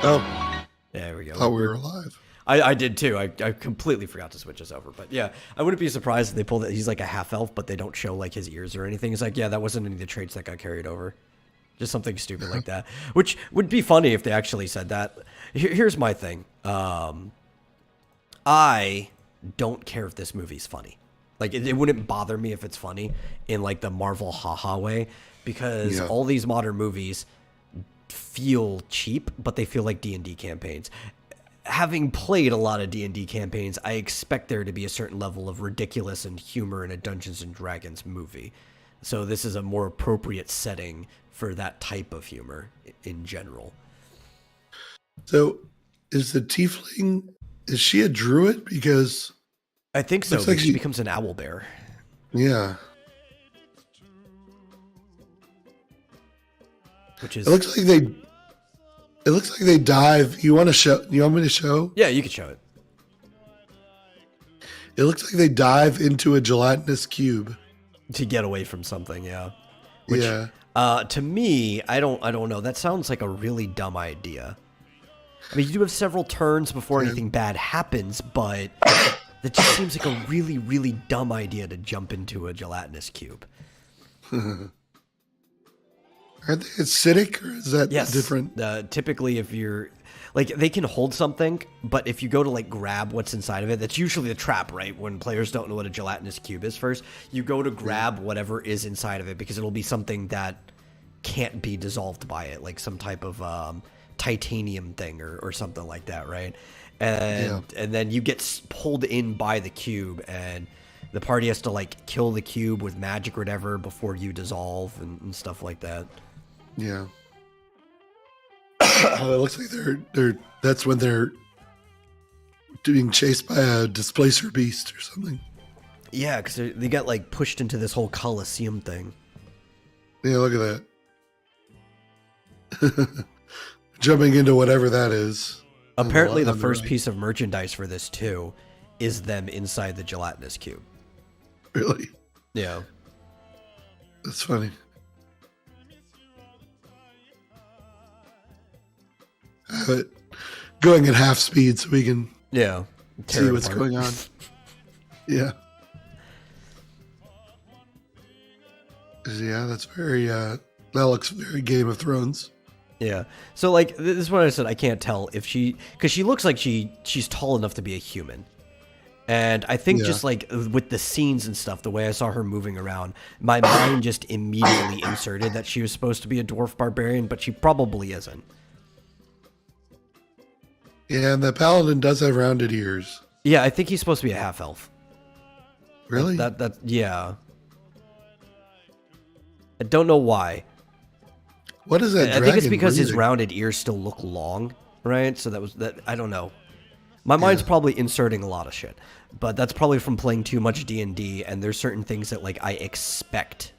Oh, There we go. thought we were alive. I did too. I completely forgot to switch this over. But yeah, I wouldn't be surprised if they pulled it. He's like a half elf, but they don't show like his ears or anything. It's like, yeah, that wasn't any of the traits that got carried over. Just something stupid like that. Which would be funny if they actually said that. Here's my thing. I don't care if this movie's funny. Like, it wouldn't bother me if it's funny in like the Marvel haha way, because all these modern movies feel cheap, but they feel like D&D campaigns. Having played a lot of D&D campaigns, I expect there to be a certain level of ridiculous and humor in a Dungeons and Dragons movie. So this is a more appropriate setting for that type of humor in general. So, is the tiefling, is she a druid? Because I think so. like She becomes an owl bear. yeah, Which is, it looks like they. It looks like they dive. You want to show? You want me to show? yeah, you could show it. It looks like they dive into a gelatinous cube. To get away from something, yeah. Which, Yeah. to me, I don't know. That sounds like a really dumb idea. I mean, you do have several turns before anything bad happens, but that just seems like a really, really dumb idea to jump into a gelatinous cube. Aren't they acidic, or is that different? Typically, if you're like, they can hold something, but if you go to like grab what's inside of it, that's usually the trap, right? When players don't know what a gelatinous cube is first, you go to grab whatever is inside of it because it'll be something that can't be dissolved by it, like some type of titanium thing or something like that, right? And then you get pulled in by the cube, and the party has to like kill the cube with magic or whatever before you dissolve and stuff like that. Yeah. It looks like they're that's when they're being chased by a displacer beast or something. Yeah, because they got like pushed into this whole Colosseum thing. Yeah, look at that. Jumping into whatever that is. Apparently the first piece of merchandise for this too is them inside the gelatinous cube. Really? Yeah. That's funny. I have it going at half speed so we can see what's going on. Yeah. Yeah, that's very, that looks very Game of Thrones. Yeah. So, like, this is what I said. I can't tell if because she looks like she's tall enough to be a human. And I think just, like, with the scenes and stuff, the way I saw her moving around, my mind just immediately inserted that she was supposed to be a dwarf barbarian, but she probably isn't. Yeah, and the paladin does have rounded ears. Yeah, I think he's supposed to be a half-elf. Really? Yeah. I don't know why. What is that? I think it's because his rounded ears still look long, right? So that I don't know. My mind's probably inserting a lot of shit, but that's probably from playing too much D&D, and there's certain things that like I expect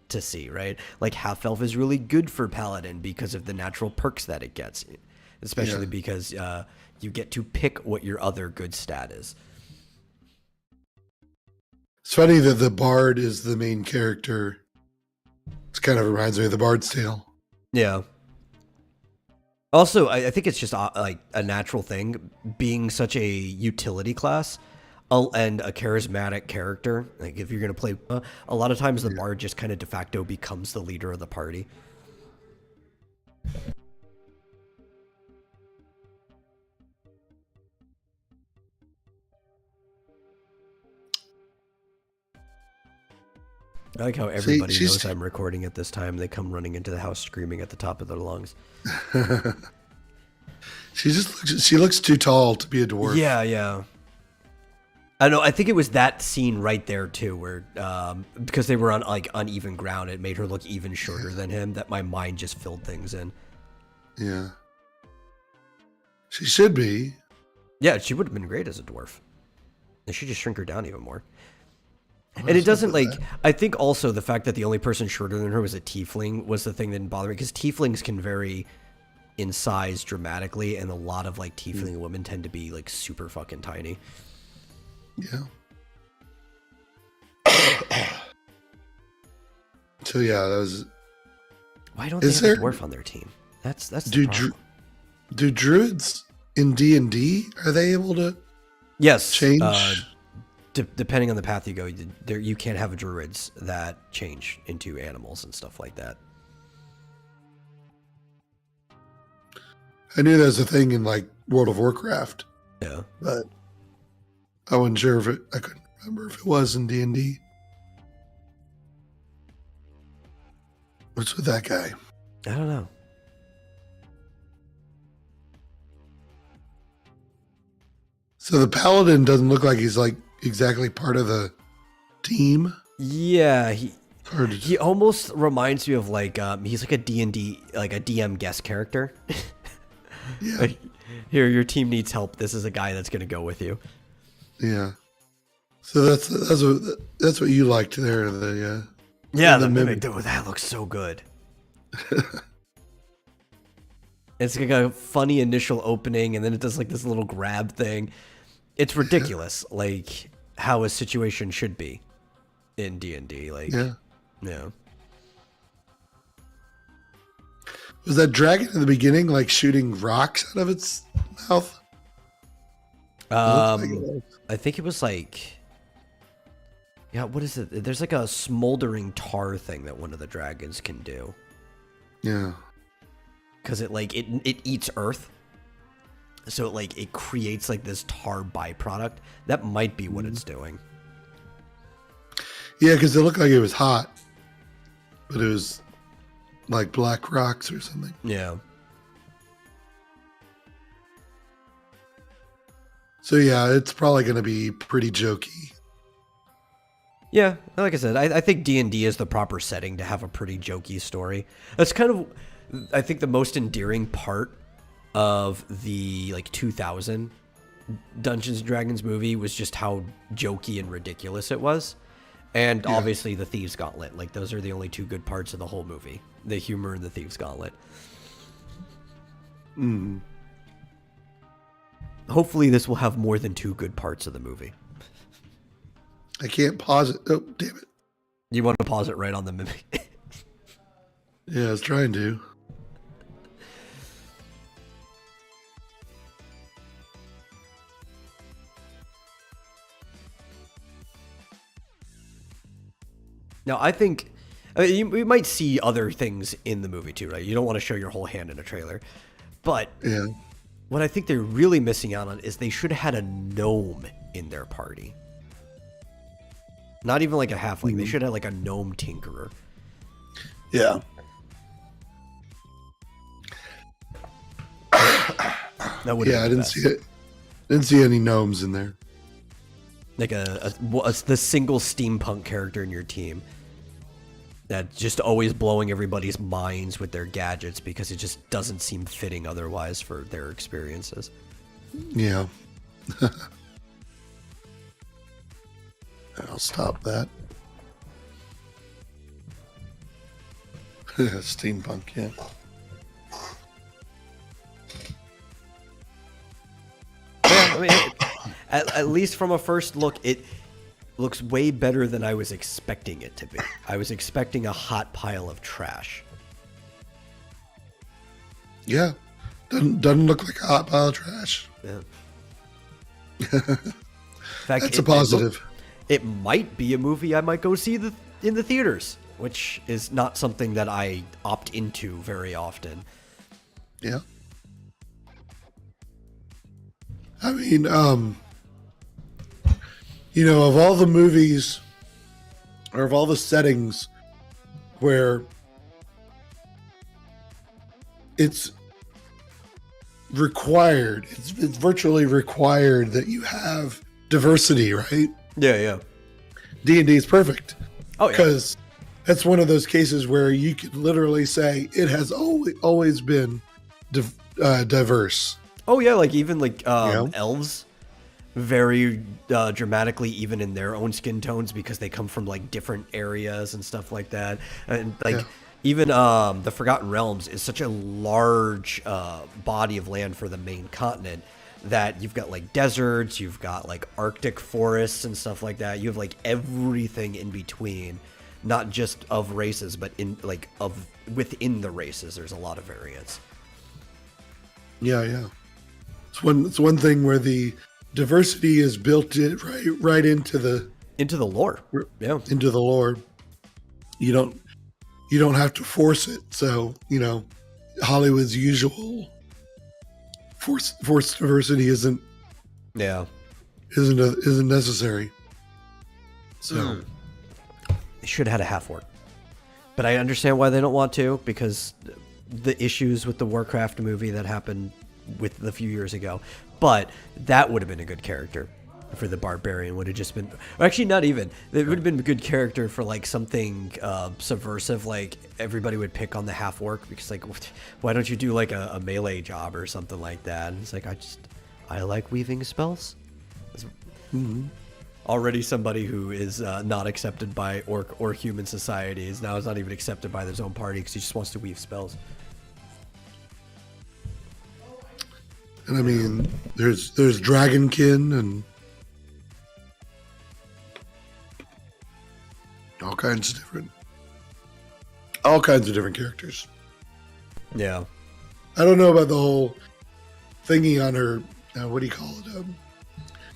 to see, right? Like half elf is really good for paladin because of the natural perks that it gets, especially because you get to pick what your other good stat is. It's funny that the bard is the main character. It kind of reminds me of the Bard's Tale. Yeah. Also, I think it's just like a natural thing, being such a utility class and a charismatic character. Like if you're going to play, a lot of times the bard just kind of de facto becomes the leader of the party. I like how everybody knows I'm recording at this time. They come running into the house screaming at the top of their lungs. She looks too tall to be a dwarf. Yeah. I know. I think it was that scene right there too, where because they were on like uneven ground, it made her look even shorter than him. That my mind just filled things in. Yeah. She should be. Yeah, she would have been great as a dwarf. They should just shrink her down even more. And it doesn't like, I think also the fact that the only person shorter than her was a tiefling was the thing that didn't bother me, because tieflings can vary in size dramatically, and a lot of like tiefling women tend to be like super fucking tiny. Yeah. So yeah, that was. Why don't they have a dwarf on their team? That's the problem. Do druids in D&D, are they able to change? Depending on the path you go, you can't have druids that change into animals and stuff like that. I knew that was a thing in like World of Warcraft. Yeah. But I wasn't sure I couldn't remember if it was in D&D. What's with that guy? I don't know. So the paladin doesn't look like he's like exactly part of the team. Yeah, he almost reminds me of like he's like a D&D, like a DM guest character. Yeah. Like, here, your team needs help. This is a guy that's going to go with you. Yeah. So that's what you liked there. The mimic. Dude, that looks so good. It's like a funny initial opening, and then it does like this little grab thing. It's ridiculous, like how a situation should be in D&D. Like, yeah. Was that dragon in the beginning like shooting rocks out of its mouth? I think it was like, yeah. What is it? There's like a smoldering tar thing that one of the dragons can do. Yeah. Because it eats earth, so it creates like this tar byproduct. That might be what it's doing. Yeah, because it looked like it was hot, but it was like black rocks or something. Yeah. So yeah, it's probably going to be pretty jokey. Yeah, like I said, I think D&D is the proper setting to have a pretty jokey story. That's kind of, I think, the most endearing part of the 2000 Dungeons and Dragons movie was just how jokey and ridiculous it was. And obviously the Thieves Gauntlet. Like, those are the only two good parts of the whole movie. The humor and the Thieves Gauntlet. Hopefully this will have more than two good parts of the movie. I can't pause it. Oh, damn it. You want to pause it right on the mimic? Yeah, I was trying to. Now, I think we might see other things in the movie too, right? You don't want to show your whole hand in a trailer. But what I think they're really missing out on is they should have had a gnome in their party. Not even like a halfling. They should have like a gnome tinkerer. Yeah. That would I didn't see it. Didn't see any gnomes in there. Like the single steampunk character in your team that's just always blowing everybody's minds with their gadgets because it just doesn't seem fitting otherwise for their experiences. Yeah. I'll stop that. Steampunk, yeah. I mean, at least from a first look, it looks way better than I was expecting it to be. I was expecting a hot pile of trash. Yeah. Doesn't look like a hot pile of trash. Yeah. In fact, that's a positive. It might be a movie I might go see in the theaters, which is not something that I opt into very often. Yeah. I mean, of all the movies or of all the settings where it's required, it's virtually required that you have diversity, right? Yeah. D&D is perfect. Oh, yeah. Because that's one of those cases where you could literally say it has always been diverse. Oh yeah, like even elves, very dramatically, even in their own skin tones, because they come from like different areas and stuff like that. And even the Forgotten Realms is such a large body of land for the main continent that you've got like deserts, you've got like Arctic forests and stuff like that. You have like everything in between, not just of races, but in like of within the races. There's a lot of variance. Yeah. It's one thing where the diversity is built in right into the lore. Yeah. into the lore. You don't have to force it. So, Hollywood's usual forced diversity isn't Yeah. isn't necessary. So They should have had a half orc. But I understand why they don't want to, because the issues with the Warcraft movie that happened with a few years ago. But that would have been a good character for the barbarian. Would have just been, or actually not even. It would have been a good character for like something subversive. Like everybody would pick on the half orc because like, why don't you do like a melee job or something like that? And it's like I like weaving spells. Already somebody who is not accepted by orc or human society is not even accepted by his own party because he just wants to weave spells. And I mean, there's Dragonkin and all kinds of different characters. Yeah. I don't know about the whole thingy on her. What do you call it?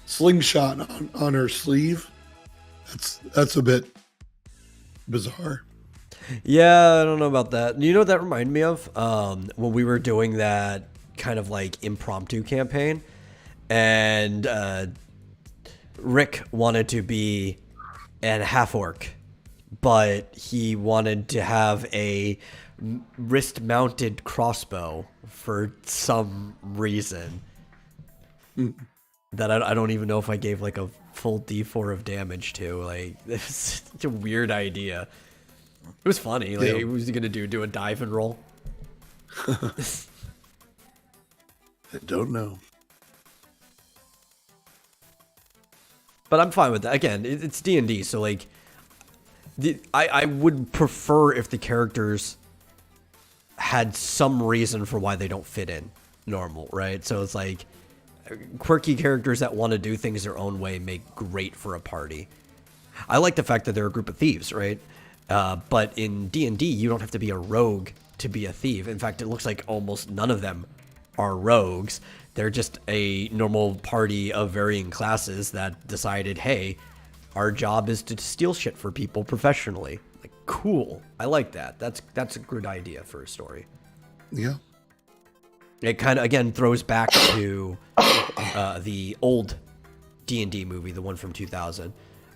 Slingshot on her sleeve. That's a bit bizarre. Yeah, I don't know about that. You know what that reminded me of? When we were doing that kind of like impromptu campaign, and Rick wanted to be an half orc, but he wanted to have a wrist-mounted crossbow for some reason. That I don't even know if I gave like a full D4 of damage to. Like, it's such a weird idea. It was funny. Like, what was he gonna do a dive and roll? I don't know. But I'm fine with that. Again, it's D&D, so like, I would prefer if the characters had some reason for why they don't fit in normal, right? So it's like, quirky characters that want to do things their own way make great for a party. I like the fact that they're a group of thieves, right? But in D&D, you don't have to be a rogue to be a thief. In fact, it looks like almost none of them are rogues. They're just a normal party of varying classes that decided, hey, our job is to steal shit for people professionally. Like, cool. I like that. That's a good idea for a story. Yeah. It kind of, again, throws back to the old D&D movie, the one from 2000,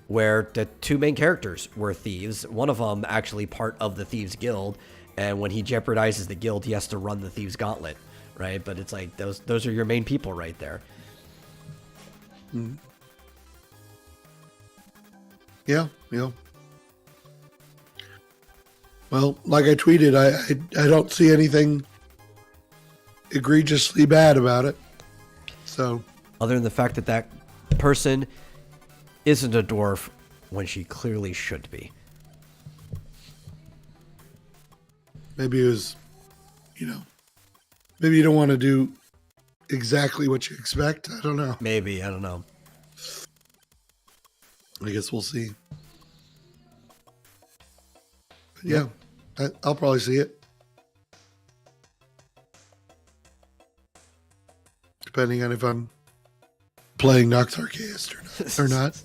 where the two main characters were thieves. One of them actually part of the Thieves Guild, and when he jeopardizes the guild, he has to run the Thieves Gauntlet, right? But it's like, those are your main people right there. Yeah. Well, like I tweeted, I don't see anything egregiously bad about it. So, other than the fact that that person isn't a dwarf when she clearly should be. maybe it was, maybe you don't want to do exactly what you expect. I don't know. Maybe, I don't know. I guess we'll see. But yeah, I'll probably see it. Depending on if I'm playing Nox Archaeist or not.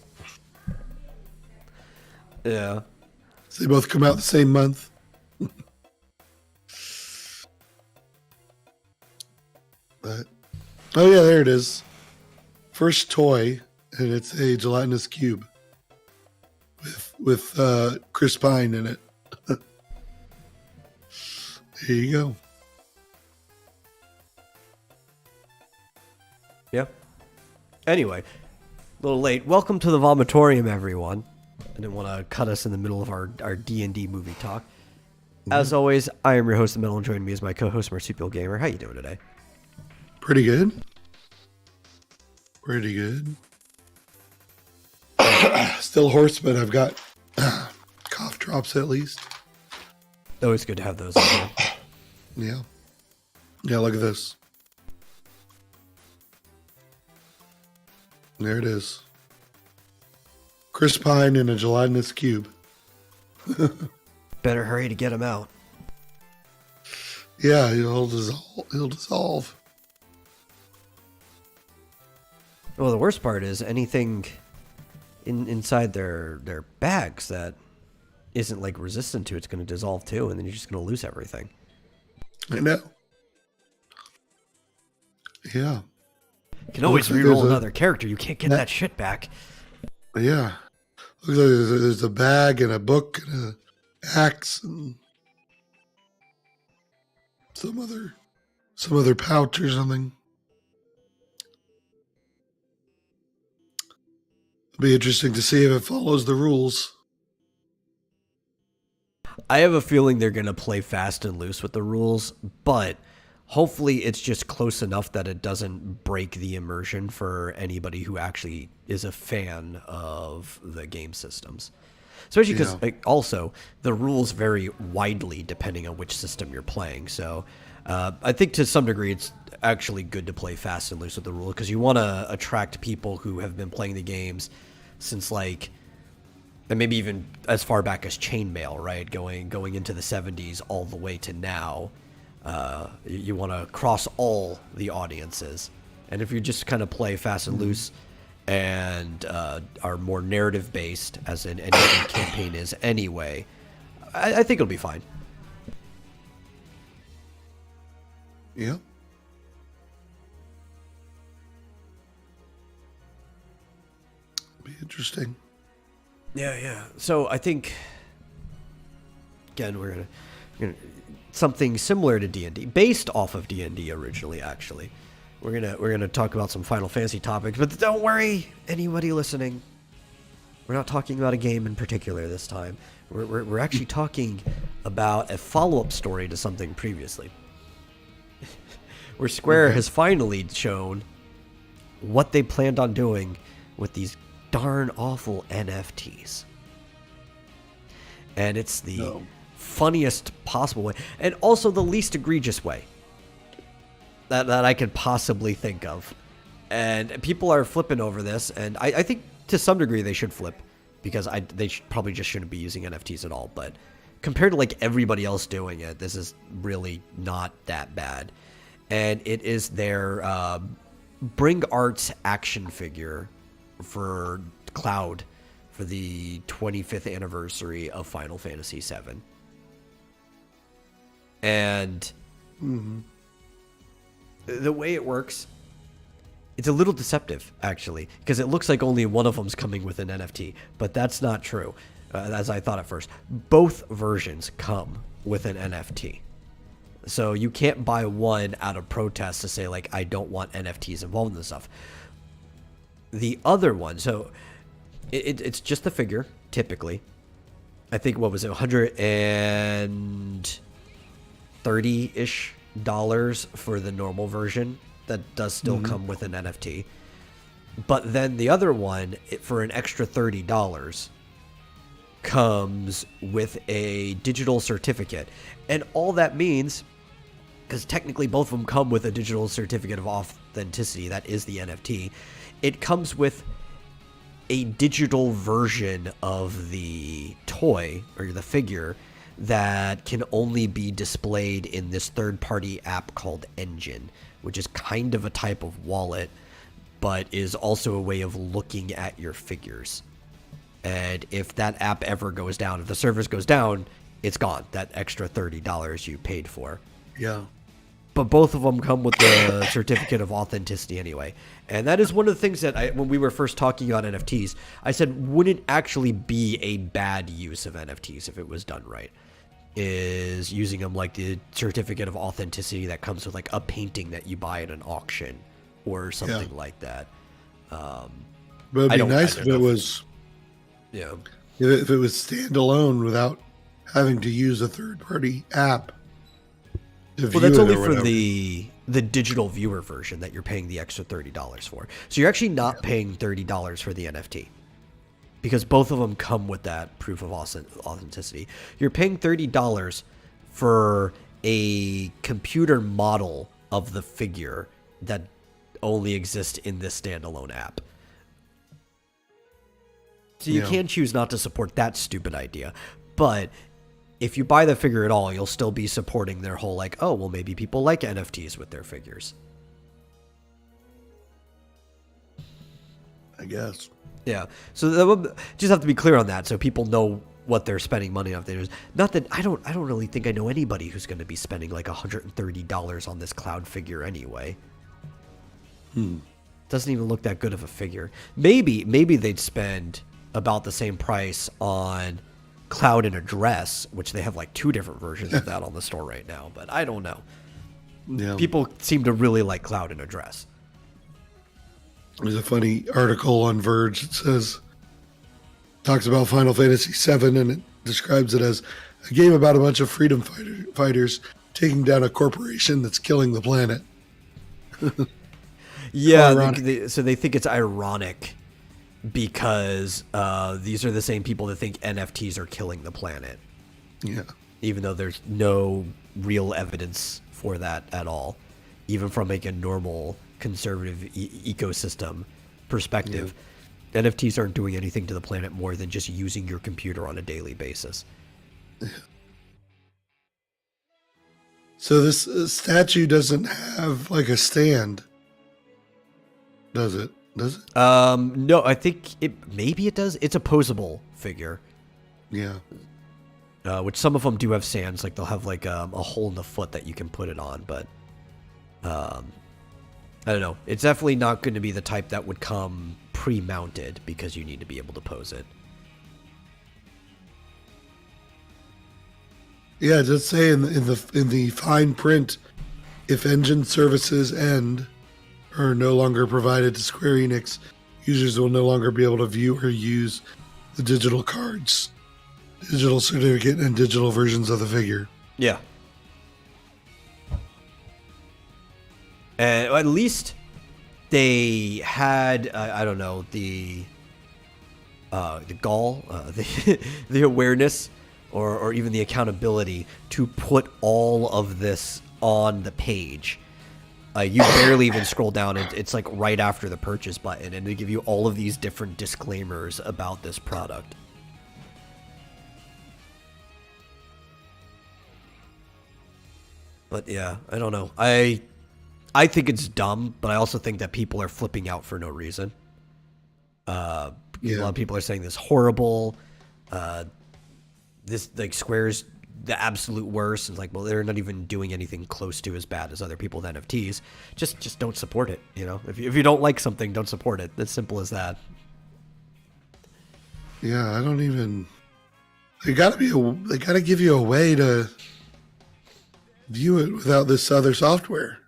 Yeah. So they both come out the same month. But, oh yeah, there it is. First toy, and it's a gelatinous cube with Chris Pine in it. There you go. Yeah. Anyway, a little late. Welcome to the Vomitorium, everyone. I didn't want to cut us in the middle of our D&D movie talk. As always, I am your host, The Metal, and joining me is my co-host, Marsupial Gamer. How you doing today? Pretty good. Pretty good. Still hoarse, but I've got cough drops at least. Always good to have those. Yeah. Yeah. Yeah, look at this. There it is. Chris Pine in a gelatinous cube. Better hurry to get him out. Yeah, he'll dissolve. Well, the worst part is anything inside their bags that isn't like resistant to it's going to dissolve too, and then you're just going to lose everything. I know. Yeah. You can always reroll another character. You can't get that shit back. Yeah. Looks like there's a bag and a book and an axe and some other pouch or something. It'll be interesting to see if it follows the rules. I have a feeling they're going to play fast and loose with the rules, but hopefully it's just close enough that it doesn't break the immersion for anybody who actually is a fan of the game systems. Especially because also the rules vary widely depending on which system you're playing. So I think to some degree it's actually good to play fast and loose with the rules because you want to attract people who have been playing the games since and maybe even as far back as chainmail, right? Going into the 70s all the way to now. You want to cross all the audiences. And if you just kind of play fast and loose and are more narrative based, as in any campaign is anyway, I think it'll be fine. Yeah. Be interesting. Yeah. So I think again we're gonna something similar to D&D, based off of D&D originally. Actually, we're gonna talk about some Final Fantasy topics, but don't worry, anybody listening, we're not talking about a game in particular this time. We're actually talking about a follow-up story to something previously, where Square has finally shown what they planned on doing with these darn awful NFTs. And it's the funniest possible way, and also the least egregious way that I could possibly think of. And people are flipping over this, and I think to some degree they should flip, because they probably just shouldn't be using NFTs at all. But compared to like everybody else doing it, this is really not that bad. And it is their Bring Arts action figure for Cloud for the 25th anniversary of Final Fantasy VII. And the way it works, it's a little deceptive, actually, because it looks like only one of them's coming with an NFT, but that's not true, as I thought at first. Both versions come with an NFT. So you can't buy one out of protest to say, like, I don't want NFTs involved in this stuff. The other one, so it's just the figure, typically. I think, what was it, $130-ish for the normal version that does still come with an NFT. But then the other one, for an extra $30, comes with a digital certificate. And all that means, because technically both of them come with a digital certificate of authenticity, that is the NFT, it comes with a digital version of the toy or the figure that can only be displayed in this third-party app called Engine, which is kind of a type of wallet, but is also a way of looking at your figures. And if that app ever goes down, if the service goes down, it's gone, that extra $30 you paid for. Yeah. But both of them come with the certificate of authenticity anyway. And that is one of the things that when we were first talking about NFTs, I said wouldn't actually be a bad use of NFTs if it was done right. Is using them like the certificate of authenticity that comes with like a painting that you buy at an auction or something like that. But it'd be nice if it was, if it was standalone without having to use a third-party app. Well, that's only for the digital viewer version that you're paying the extra $30 for. So you're actually not paying $30 for the NFT, because both of them come with that proof of authenticity. You're paying $30 for a computer model of the figure that only exists in this standalone app. So you can choose not to support that stupid idea, but if you buy the figure at all, you'll still be supporting their whole, like, oh, well, maybe people like NFTs with their figures. I guess. Yeah. So that would, just have to be clear on that, so people know what they're spending money on. There's not that I don't really think I know anybody who's going to be spending like $130 on this Cloud figure anyway. Doesn't even look that good of a figure. Maybe they'd spend about the same price on Cloud in a dress, which they have like 2 different versions of that on the store right now, but I don't know. Yeah. People seem to really like Cloud in a dress. There's a funny article on Verge that says, talks about Final Fantasy VII, and it describes it as a game about a bunch of freedom fighters taking down a corporation that's killing the planet. Yeah, so they think it's ironic because these are the same people that think NFTs are killing the planet. Yeah. Even though there's no real evidence for that at all, even from like a normal conservative ecosystem perspective. Yeah. NFTs aren't doing anything to the planet more than just using your computer on a daily basis. So this statue doesn't have like a stand, does it? Does it? No, I think maybe it does. It's a posable figure. Yeah. Which some of them do have stands, like they'll have like a hole in the foot that you can put it on, but I don't know. It's definitely not going to be the type that would come pre-mounted because you need to be able to pose it. Yeah, just say in the fine print, if engine services end or are no longer provided to Square Enix, users will no longer be able to view or use the digital cards, digital certificate, and digital versions of the figure. Yeah. And at least they had, I don't know, the gall, the awareness, or even the accountability to put all of this on the page. You barely even scroll down. It's like right after the purchase button, and they give you all of these different disclaimers about this product. But yeah, I don't know. I think it's dumb, but I also think that people are flipping out for no reason. A lot of people are saying this horrible. This like Square's the absolute worst. It's like, well, they're not even doing anything close to as bad as other people with NFTs. Just don't support it. You know, if you don't like something, don't support it. It's simple as that. Yeah, I don't even. They gotta give you a way to view it without this other software.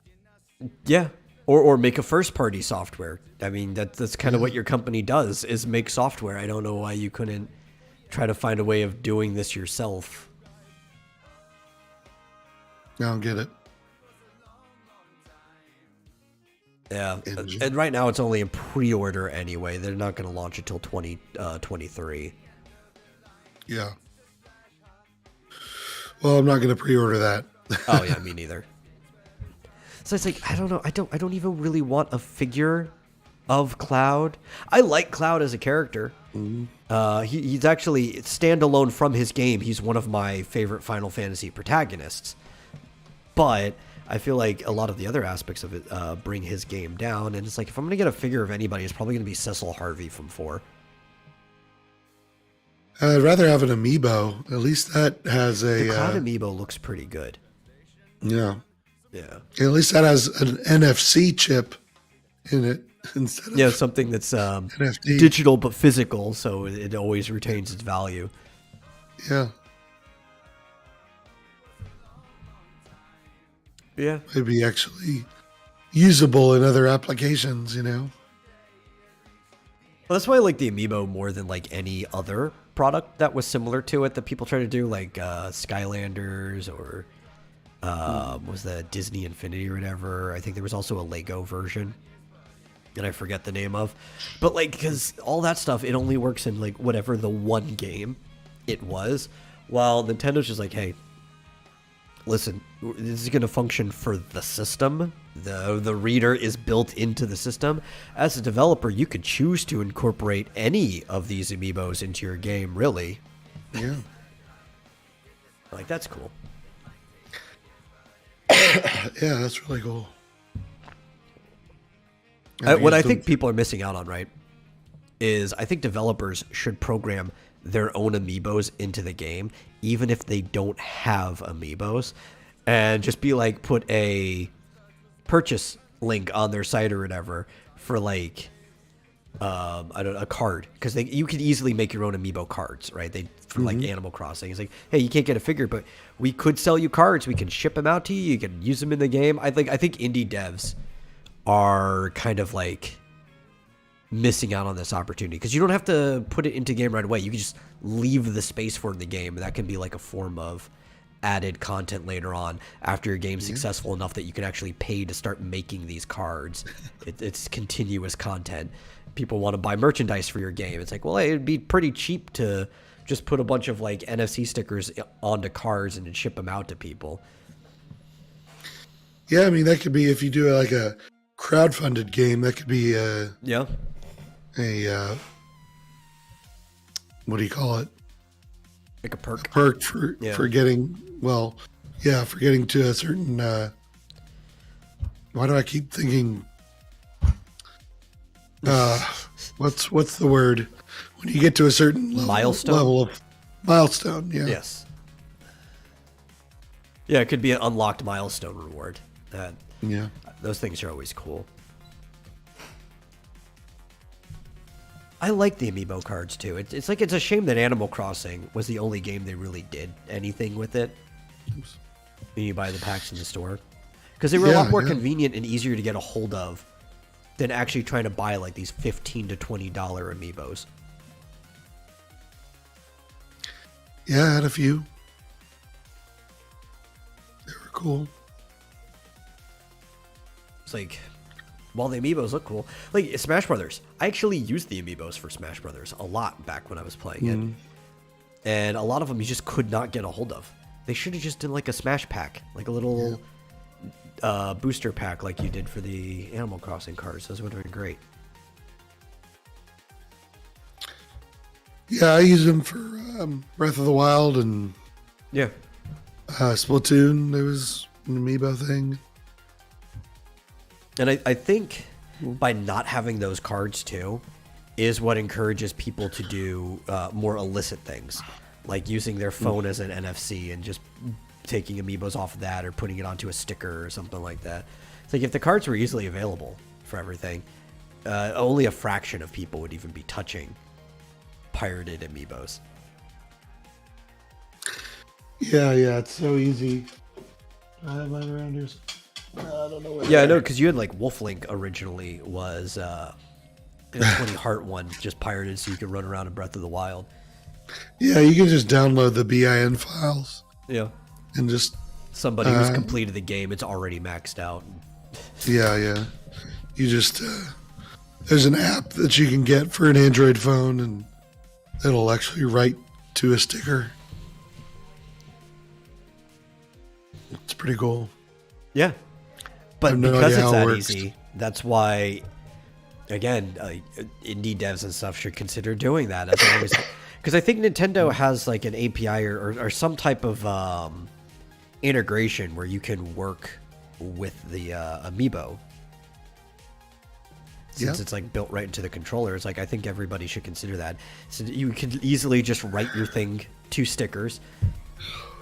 Yeah, or make a first-party software. I mean, that's kind of what your company does, is make software. I don't know why you couldn't try to find a way of doing this yourself. I don't get it. Yeah, and right now it's only in pre-order anyway. They're not going to launch until 2023. Yeah. Well, I'm not going to pre-order that. Oh yeah, me neither. So it's like, I don't know. I don't even really want a figure of Cloud. I like Cloud as a character. Mm-hmm. He's actually standalone from his game. He's one of my favorite Final Fantasy protagonists. But I feel like a lot of the other aspects of it bring his game down. And it's like, if I'm going to get a figure of anybody, it's probably going to be Cecil Harvey from 4. I'd rather have an amiibo. At least that has a... The Cloud amiibo looks pretty good. Yeah. Yeah. At least that has an NFC chip in it instead of something that's NFT. Digital but physical, so it always retains its value. Yeah. Yeah. Maybe actually usable in other applications, you know? Well, that's why I like the amiibo more than like any other product that was similar to it that people try to do, like Skylanders or was that Disney Infinity or whatever. I think there was also a Lego version that I forget the name of. But like, because all that stuff, it only works in like whatever the one game it was. While Nintendo's just like, hey, listen, this is going to function for the system. The reader is built into the system. As a developer, you could choose to incorporate any of these amiibos into your game, really. Yeah. Like, that's cool. Yeah, that's really cool. What I think people are missing out on, right, is I think developers should program their own amiibos into the game, even if they don't have amiibos, and just be like, put a purchase link on their site or whatever for like I don't know, a card, because you could easily make your own amiibo cards, right? They for like Animal Crossing. It's like, hey, you can't get a figure, but we could sell you cards. We can ship them out to you. You can use them in the game. I think indie devs are kind of like missing out on this opportunity, because you don't have to put it into game right away. You can just leave the space for it in the game, and that can be like a form of added content later on after your game's successful enough that you can actually pay to start making these cards. It's continuous content. People want to buy merchandise for your game. It's like, well, it'd be pretty cheap to just put a bunch of like NFC stickers onto cards and then ship them out to people. Yeah, I mean, that could be, if you do like a crowdfunded game, that could be Yeah. What do you call it? Like a perk. Perk for getting, for getting to a certain, why do I keep thinking, what's the word? When you get to a certain level of milestone, yeah. Yes. Yeah, it could be an unlocked milestone reward. Yeah. Those things are always cool. I like the amiibo cards too. It's like, it's a shame that Animal Crossing was the only game they really did anything with it. When you buy the packs in the store, because they were a lot more convenient and easier to get a hold of than actually trying to buy like these $15 to $20 amiibos. Yeah, I had a few. They were cool. It's like, while the amiibos look cool, like Smash Brothers, I actually used the amiibos for Smash Brothers a lot back when I was playing it, and a lot of them you just could not get a hold of. They should have just done like a Smash pack, like a little booster pack, like you did for the Animal Crossing cards. Those would have been great. Yeah, I used them for Breath of the Wild and Splatoon. There was an amiibo thing. And I think by not having those cards too is what encourages people to do more illicit things, like using their phone as an NFC and just taking amiibos off of that, or putting it onto a sticker or something like that. It's like, if the cards were easily available for everything, only a fraction of people would even be touching pirated amiibos. Yeah, it's so easy. I have mine around here. I don't know where. Yeah, I know, because you had like Wolflink originally was a 20 heart one, just pirated, so you could run around in Breath of the Wild. Yeah, you can just download the BIN files. Yeah. And just somebody who's completed the game, it's already maxed out. Yeah. You just there's an app that you can get for an Android phone, and it'll actually write to a sticker. It's pretty cool. Yeah. But no because idea it's how it that works. easy, that's why, again, indie devs and stuff should consider doing that. Because I think Nintendo has like an API or some type of integration where you can work with the amiibo. Since it's like built right into the controller, it's like, I think everybody should consider that. So you can easily just write your thing to stickers.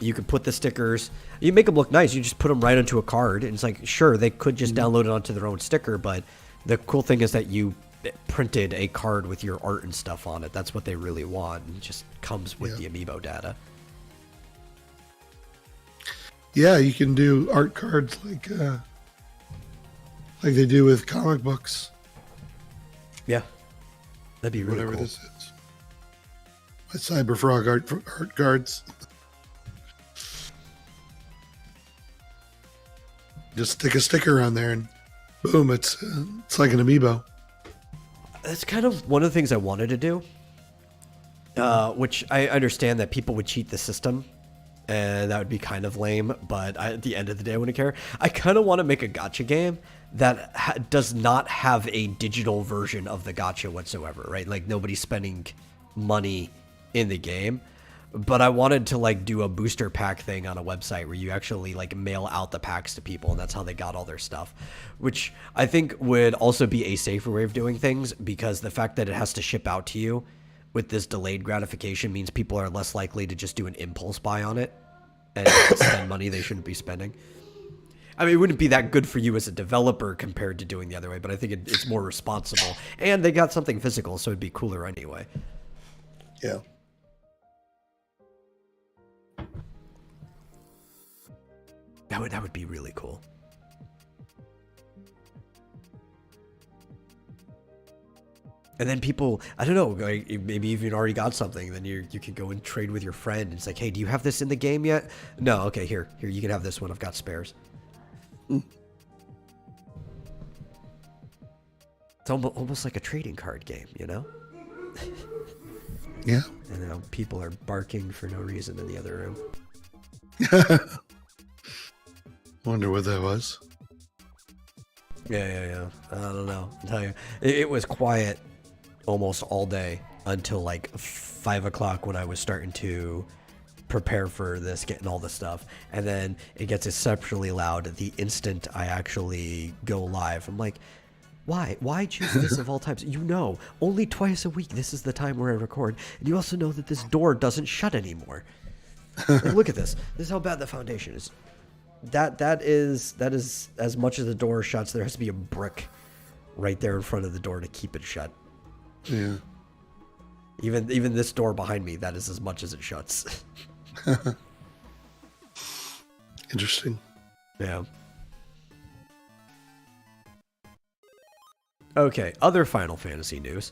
You could put the stickers, you make them look nice. You just put them right onto a card, and it's like, sure, they could just download it onto their own sticker, but the cool thing is that you printed a card with your art and stuff on it. That's what they really want. And it just comes with the amiibo data. Yeah, you can do art cards like they do with comic books. Yeah, that'd be really whatever cool. This is. My Cyberfrog art cards. Just stick a sticker on there, and boom! It's like an amiibo. That's kind of one of the things I wanted to do, which I understand that people would cheat the system, and that would be kind of lame. But at the end of the day, I wouldn't care. I kind of want to make a gacha game that does not have a digital version of the gacha whatsoever, right? Like, nobody's spending money in the game, But I wanted to like do a booster pack thing on a website where you actually like mail out the packs to people, and that's how they got all their stuff, which I think would also be a safer way of doing things, because the fact that it has to ship out to you with this delayed gratification means people are less likely to just do an impulse buy on it and spend money they shouldn't be spending. I mean, it wouldn't be that good for you as a developer compared to doing the other way, but I think it's more responsible. And they got something physical, so it'd be cooler anyway. Yeah. That would be really cool. And then people, I don't know, like, maybe if you've already got something, then you can go and trade with your friend. It's like, hey, do you have this in the game yet? No, okay, here, you can have this one. I've got spares. It's almost like a trading card game, you know? Yeah. And now people are barking for no reason in the other room. Wonder what that was. Yeah. I don't know. I'll tell you. It was quiet almost all day until like 5 o'clock when I was starting to prepare for this, getting all the stuff. And then it gets exceptionally loud the instant I actually go live. I'm like, why choose this of all times? You know, only twice a week this is the time where I record. And you also know that this door doesn't shut anymore. Like, look at this. This is how bad the foundation is. That is as much as the door shuts. There has to be a brick right there in front of the door to keep it shut. Yeah. Even this door behind me, that is as much as it shuts. Interesting. Yeah. Okay, other Final Fantasy news.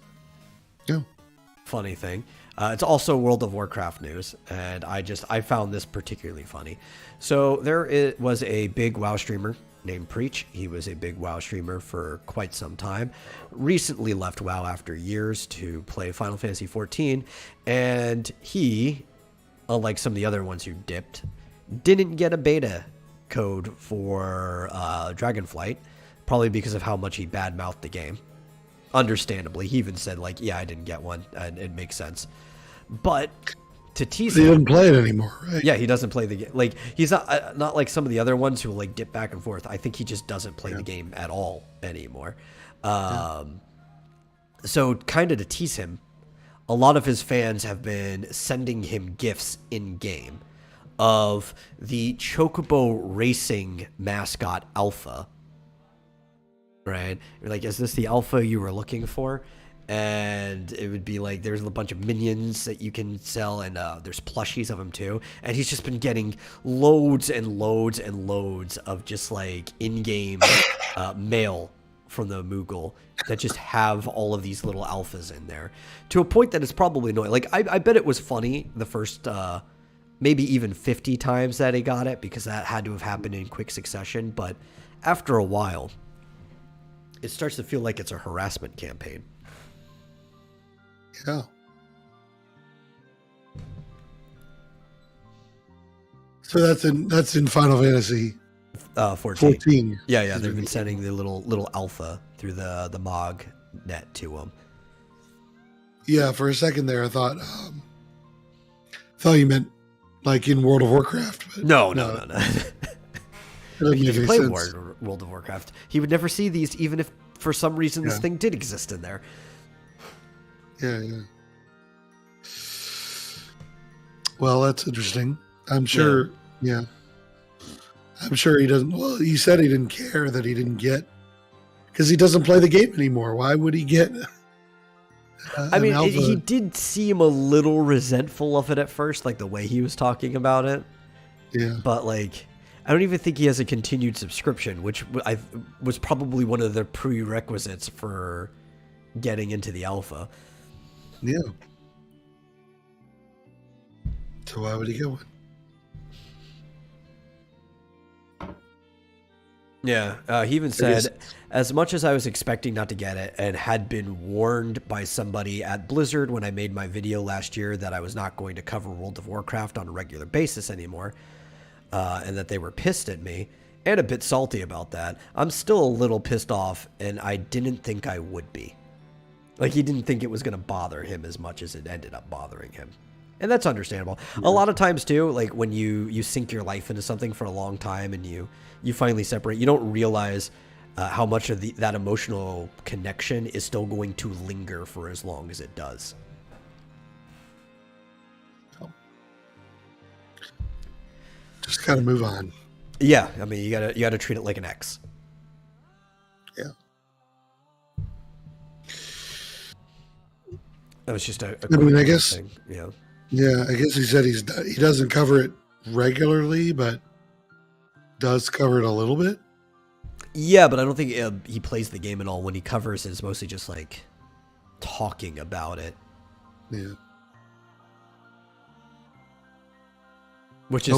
Yeah. Funny thing. It's also World of Warcraft news, and I found this particularly funny. So there was a big WoW streamer named Preach. He was a big WoW streamer for quite some time. Recently left WoW after years to play Final Fantasy XIV, and he, unlike some of the other ones who dipped, didn't get a beta code for Dragonflight, probably because of how much he badmouthed the game. Understandably, he even said, like, yeah, I didn't get one, and it makes sense. But to tease him... He doesn't play it anymore, right? Yeah, he doesn't play the game. Like, he's not like some of the other ones who will, like, dip back and forth. I think he just doesn't play the game at all anymore. So, kind of to tease him, a lot of his fans have been sending him gifts in-game of the Chocobo Racing mascot Alpha. Right? You're like, is this the Alpha you were looking for? And it would be like, there's a bunch of minions that you can sell, and there's plushies of him too. And he's just been getting loads and loads and loads of just like in-game mail from the Moogle that just have all of these little alphas in there, to a point that it's probably annoying. Like, I bet it was funny the first maybe even 50 times that he got it, because that had to have happened in quick succession. But after a while, it starts to feel like it's a harassment campaign. Yeah. So that's in Final Fantasy 14. Yeah. They've been sending the little alpha through the Mog net to them. Yeah, for a second there, I thought you meant like in World of Warcraft. But No. If you play World of Warcraft, he would never see these, even if for some reason this thing did exist in there. Yeah. Well, that's interesting. I'm sure. Yeah. I'm sure he doesn't. Well, he said he didn't care that he didn't get, because he doesn't play the game anymore. Why would he get? I mean, he did seem a little resentful of it at first, like the way he was talking about it. Yeah. But like, I don't even think he has a continued subscription, which was probably one of the prerequisites for getting into the alpha. Yeah. So why would he get one? Yeah, he even said, as much as I was expecting not to get it and had been warned by somebody at Blizzard when I made my video last year that I was not going to cover World of Warcraft on a regular basis anymore, and that they were pissed at me and a bit salty about that, I'm still a little pissed off, and I didn't think I would be. Like, he didn't think it was going to bother him as much as it ended up bothering him. And that's understandable. A lot of times too, like when you sink your life into something for a long time and you finally separate, you don't realize how much of that emotional connection is still going to linger for as long as it does. Just gotta move on. Yeah, I mean, you gotta treat it like an ex. Yeah. That was just a I mean, I guess. thing, you know. Yeah, I guess he said he doesn't cover it regularly, but does cover it a little bit. Yeah, but I don't think he plays the game at all. When he covers it, it's mostly just like talking about it. Yeah. Which is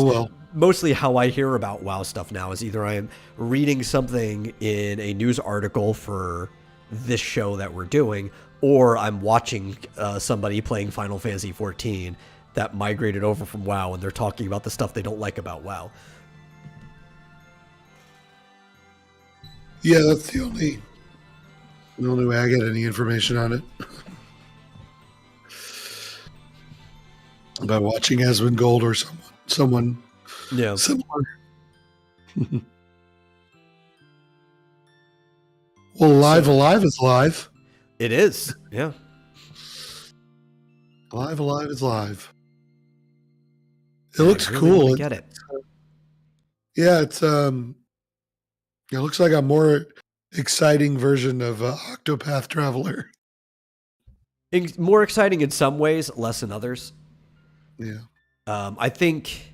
mostly how I hear about WoW stuff now, is either I am reading something in a news article for this show that we're doing, or I'm watching somebody playing Final Fantasy XIV that migrated over from WoW, and they're talking about the stuff they don't like about WoW. Yeah, that's the only way I get any information on it. By watching Asmongold or someone similar. Well, Alive is live. It is, yeah. Alive is live. It looks cool. Get it? Yeah, it's it looks like a more exciting version of Octopath Traveler. More exciting in some ways, less in others. Yeah. I think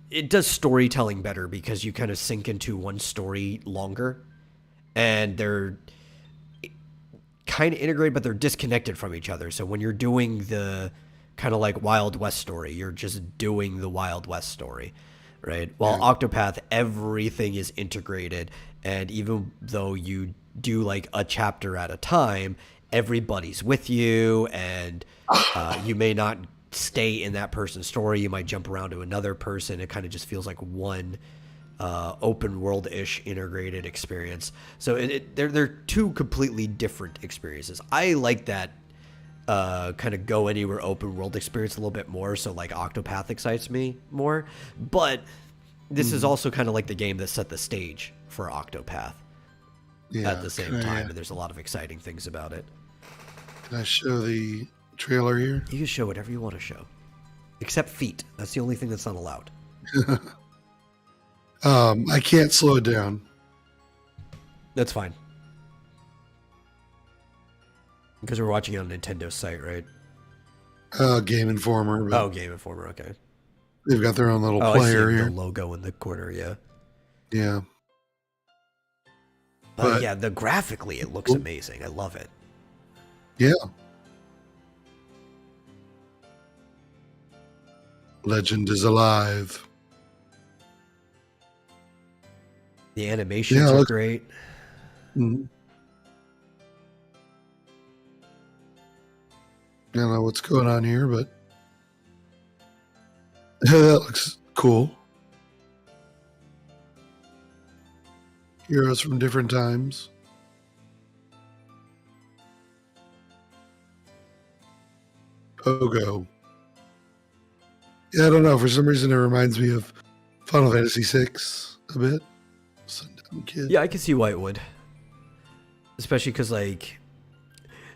it does storytelling better because you kind of sink into one story longer, and they're kind of integrated, but they're disconnected from each other. So when you're doing the kind of like Wild West story, you're just doing the Wild West story, right? While Octopath, everything is integrated, and even though you do like a chapter at a time, everybody's with you, and you may not stay in that person's story. You might jump around to another person. It kind of just feels like one open world-ish integrated experience. So they're two completely different experiences. I like that kind of go anywhere open world experience a little bit more. So like Octopath excites me more, but this is also kind of like the game that set the stage for Octopath at the same time. And there's a lot of exciting things about it. Can I show the trailer here? You can show whatever you want to show, except feet. That's the only thing that's not allowed. I can't slow it down. That's fine. Because we're watching it on Nintendo's site, right? Game Informer. Oh, Game Informer, okay. They've got their own little player player here. The logo in the corner, yeah. Yeah. But yeah, graphically it looks amazing. I love it. Yeah. Legend is alive. The animations are great. Mm-hmm. I don't know what's going on here, but that looks cool. Heroes from different times. Pogo. Yeah, I don't know. For some reason, it reminds me of Final Fantasy VI a bit. Sundown Kid. Yeah, I can see why it would. Especially because, like,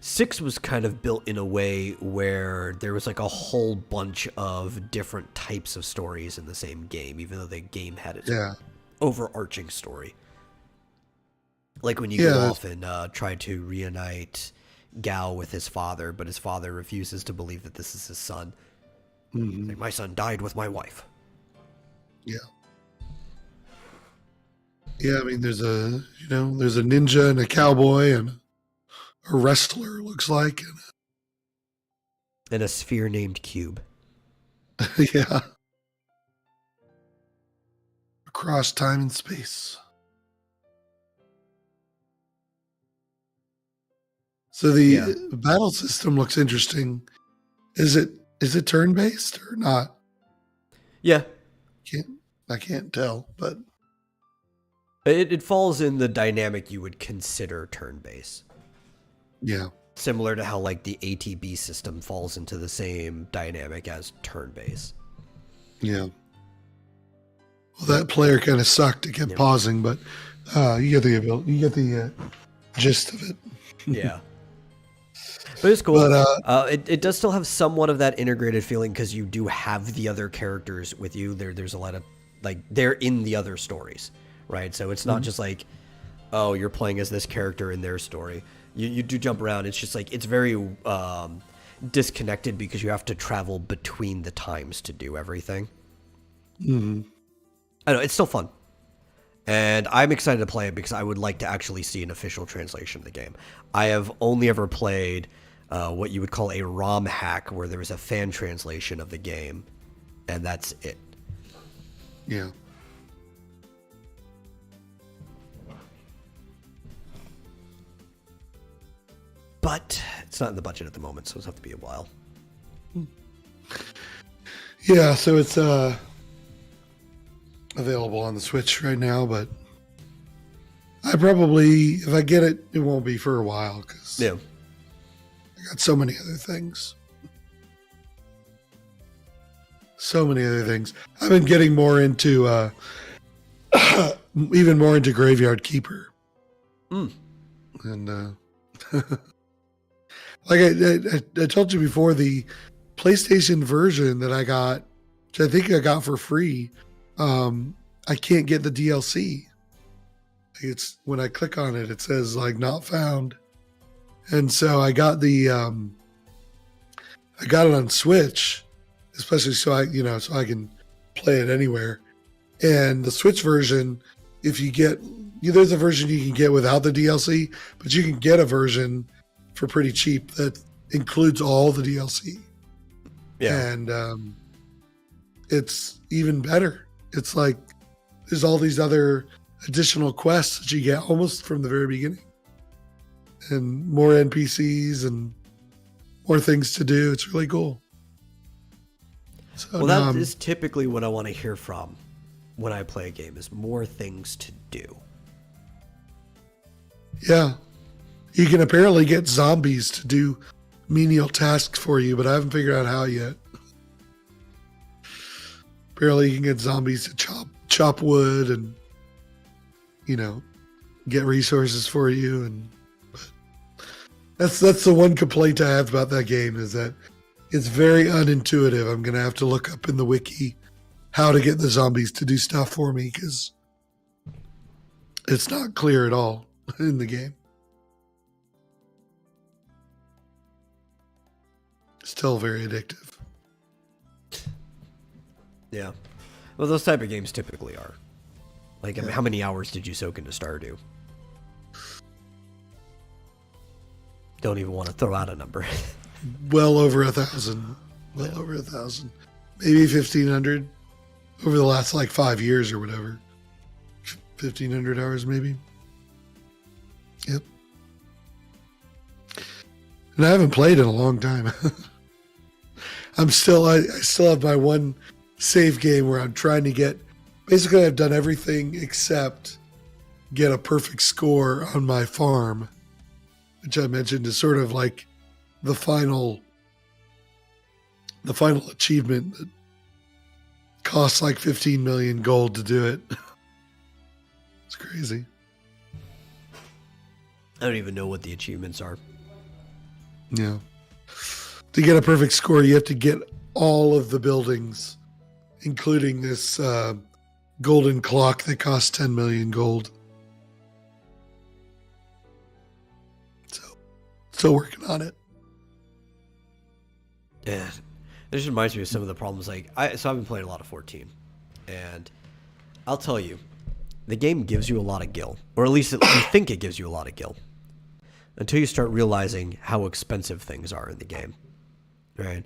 6 was kind of built in a way where there was, like, a whole bunch of different types of stories in the same game, even though the game had its overarching story. Like when you go off and try to reunite Gao with his father, but his father refuses to believe that this is his son. Mm-hmm. Like, my son died with my wife. Yeah. Yeah, I mean, there's a ninja and a cowboy and a wrestler, looks like. And a sphere named Cube. Yeah. Across time and space. So the battle system looks interesting. Is it turn-based or not? Yeah. I can't tell, but it falls in the dynamic you would consider turn-based. Yeah. similar to how like the ATB system falls into the same dynamic as turn-based. Yeah. Well, that player kind of sucked. It kept pausing, but you get the gist of it. Yeah. But it's cool. But it does still have somewhat of that integrated feeling because you do have the other characters with you. There's a lot of like they're in the other stories, right? So it's not just like, oh, you're playing as this character in their story. You do jump around. It's just like it's very disconnected because you have to travel between the times to do everything. Mm-hmm. I know it's still fun. And I'm excited to play it because I would like to actually see an official translation of the game. I have only ever played what you would call a ROM hack, where there was a fan translation of the game, and that's it. Yeah. But it's not in the budget at the moment, so it'll have to be a while. Yeah, so it's available on the Switch right now, but I probably, if I get it, it won't be for a while because I got so many other things. I've been getting more into, even more into Graveyard Keeper. And like I told you before, the PlayStation version that I got, which I think I got for free, I can't get the DLC. It's when I click on it, it says like not found. And so I got I got it on Switch, especially so I can play it anywhere. And the Switch version, if you get, there's a version you can get without the DLC, but you can get a version for pretty cheap that includes all the DLC. Yeah. And it's even better. It's like there's all these other additional quests that you get almost from the very beginning, and more NPCs and more things to do. It's really cool. So well, that is typically what I want to hear from when I play a game, is more things to do. Yeah. You can apparently get zombies to do menial tasks for you, but I haven't figured out how yet. Apparently you can get zombies to chop wood and, get resources for you. But that's the one complaint I have about that game, is that it's very unintuitive. I'm going to have to look up in the wiki how to get the zombies to do stuff for me, because it's not clear at all in the game. Still very addictive. Yeah. Well, those type of games typically are. Like, I mean, how many hours did you soak into Stardew? Don't even want to throw out a number. Well over 1,000. Well over 1,000. Maybe 1,500 over the last, 5 years or whatever. 1,500 hours, maybe. Yep. And I haven't played in a long time. I still have my one save game where I'm trying to get, basically I've done everything except get a perfect score on my farm, which I mentioned is sort of like the final achievement that costs like 15 million gold to do it. It's crazy. I don't even know what the achievements are. Yeah. To get a perfect score, you have to get all of the buildings, including this golden clock that costs 10 million gold. So, still working on it. Yeah. It just reminds me of some of the problems. So I've been playing a lot of 14. And I'll tell you, the game gives you a lot of gil. Or at least you think it gives you a lot of gil. Until you start realizing how expensive things are in the game. Right?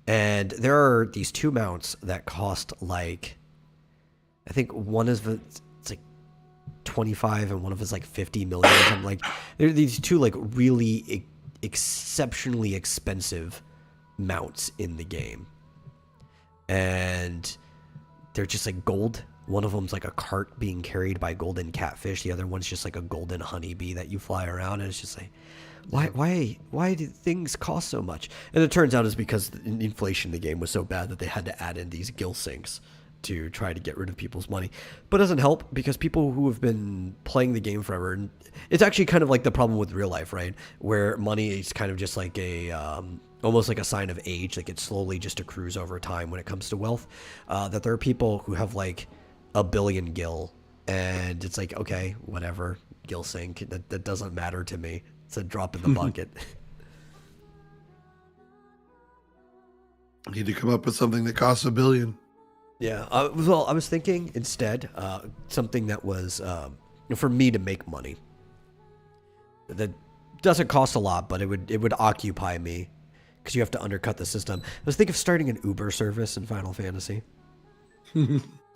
And there are these two mounts that cost I think one is it's like 25 and one of it's like 50 million. I'm like, there are these two really exceptionally expensive mounts in the game. And they're just gold One of them's like a cart being carried by golden catfish. The other one's just like a golden honeybee that you fly around, and it's just like, why do things cost so much? And it turns out it's because the inflation in the game was so bad that they had to add in these gill sinks to try to get rid of people's money. But it doesn't help because people who have been playing the game forever, and it's actually kind of like the problem with real life, right? Where money is kind of just like a almost like a sign of age, like it slowly just accrues over time when it comes to wealth. That there are people who have like a billion gil, and it's like, okay, whatever, gill sink, that doesn't matter to me. It's a drop in the bucket. Need to come up with something that costs $1 billion. Yeah. Well, I was thinking instead something that was for me to make money. That doesn't cost a lot, but it would occupy me because you have to undercut the system. I was thinking of starting an Uber service in Final Fantasy.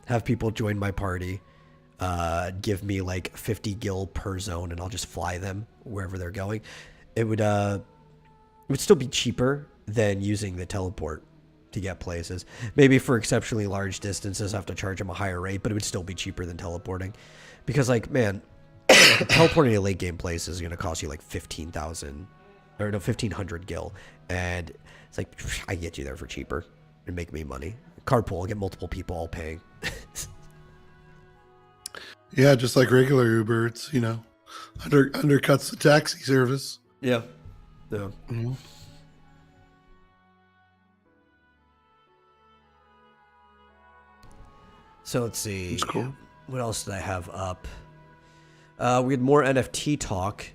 Have people join my party, give me like 50 gil per zone, and I'll just fly them wherever they're going. It would still be cheaper than using the teleport to get places. Maybe for exceptionally large distances, I have to charge them a higher rate, but it would still be cheaper than teleporting. Because, like, man, teleporting to late game places is going to cost you like 1,500 gil. And it's like, I can get you there for cheaper and make me money. Carpool, I'll get multiple people all paying. Yeah, just like regular Uber, it's, undercuts the taxi service. Yeah. Yeah. Mm-hmm. So let's see. That's cool. What else did I have up? We had more NFT talk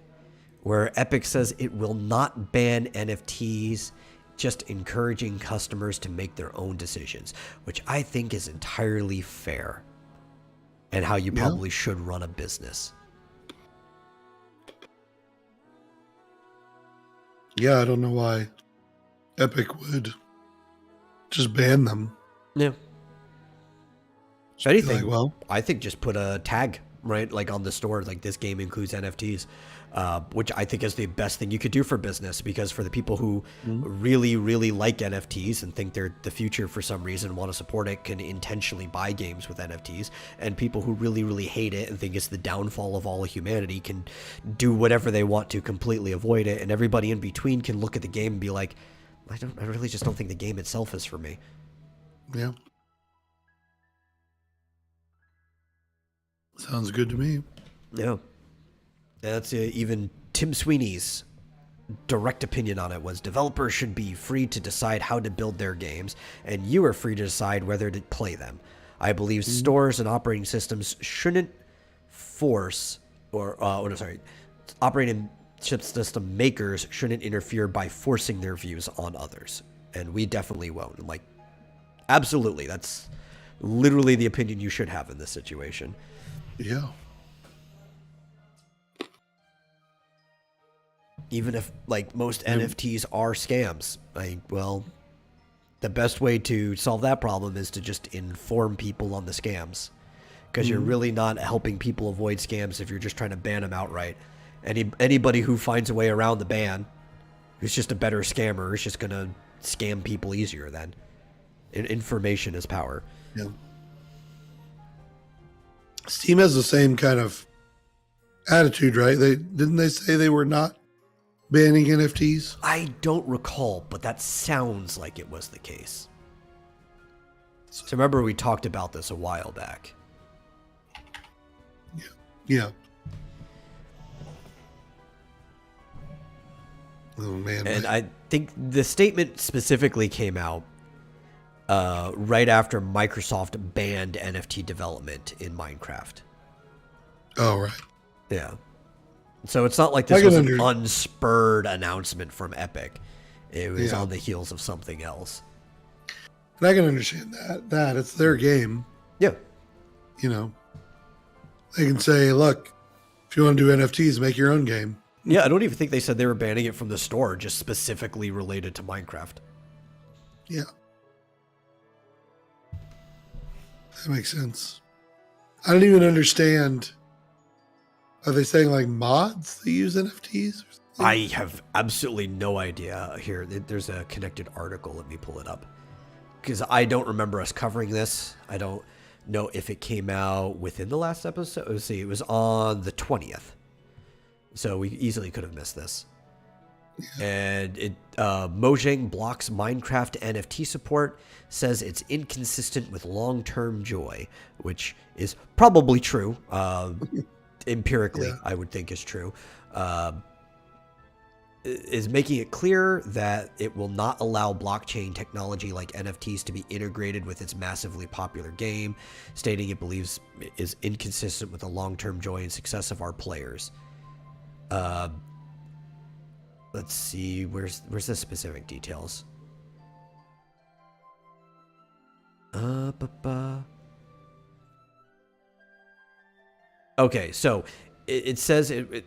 where Epic says it will not ban NFTs, just encouraging customers to make their own decisions, which I think is entirely fair and how you probably should run a business. Yeah, I don't know why Epic would just ban them. Yeah. If anything, Like, well, I think just put a tag, right, like on the store, like this game includes NFTs, which I think is the best thing you could do for business, because for the people who really, really like NFTs and think they're the future for some reason, want to support it, can intentionally buy games with NFTs, and people who really, really hate it and think it's the downfall of all of humanity can do whatever they want to completely avoid it, and everybody in between can look at the game and be like, I really just don't think the game itself is for me. yeah. Sounds good to me. Yeah. That's even Tim Sweeney's direct opinion on it was developers should be free to decide how to build their games, and you are free to decide whether to play them. I believe stores and operating systems shouldn't force, operating system makers shouldn't interfere by forcing their views on others. And we definitely won't. I'm like, absolutely. That's literally the opinion you should have in this situation. Yeah. Even if, like, most NFTs are scams, the best way to solve that problem is to just inform people on the scams, because you're really not helping people avoid scams if you're just trying to ban them outright. Anybody who finds a way around the ban, who's just a better scammer, is just going to scam people easier then. Information is power. Yeah. Steam has the same kind of attitude, right? Didn't they say they were not banning NFTs? I don't recall, but that sounds like it was the case. So remember we talked about this a while back. Yeah. Oh man. And I think the statement specifically came out right after Microsoft banned NFT development in Minecraft. Oh, right. Yeah. So it's not like this was an unspurred announcement from Epic. It was on the heels of something else. And I can understand that. It's their game. Yeah. They can say, look, if you want to do NFTs, make your own game. Yeah, I don't even think they said they were banning it from the store, just specifically related to Minecraft. Yeah. That makes sense. I don't even understand. Are they saying like mods that use NFTs? I have absolutely no idea. Here, there's a connected article. Let me pull it up. Because I don't remember us covering this. I don't know if it came out within the last episode. Let's see, it was on the 20th. So we easily could have missed this. And Mojang blocks Minecraft NFT support, says it's inconsistent with long-term joy, which is probably true. Empirically, I would think is true. Is making it clear that it will not allow blockchain technology like NFTs to be integrated with its massively popular game, stating it believes it is inconsistent with the long-term joy and success of our players. Let's see, where's the specific details? Okay, so it says it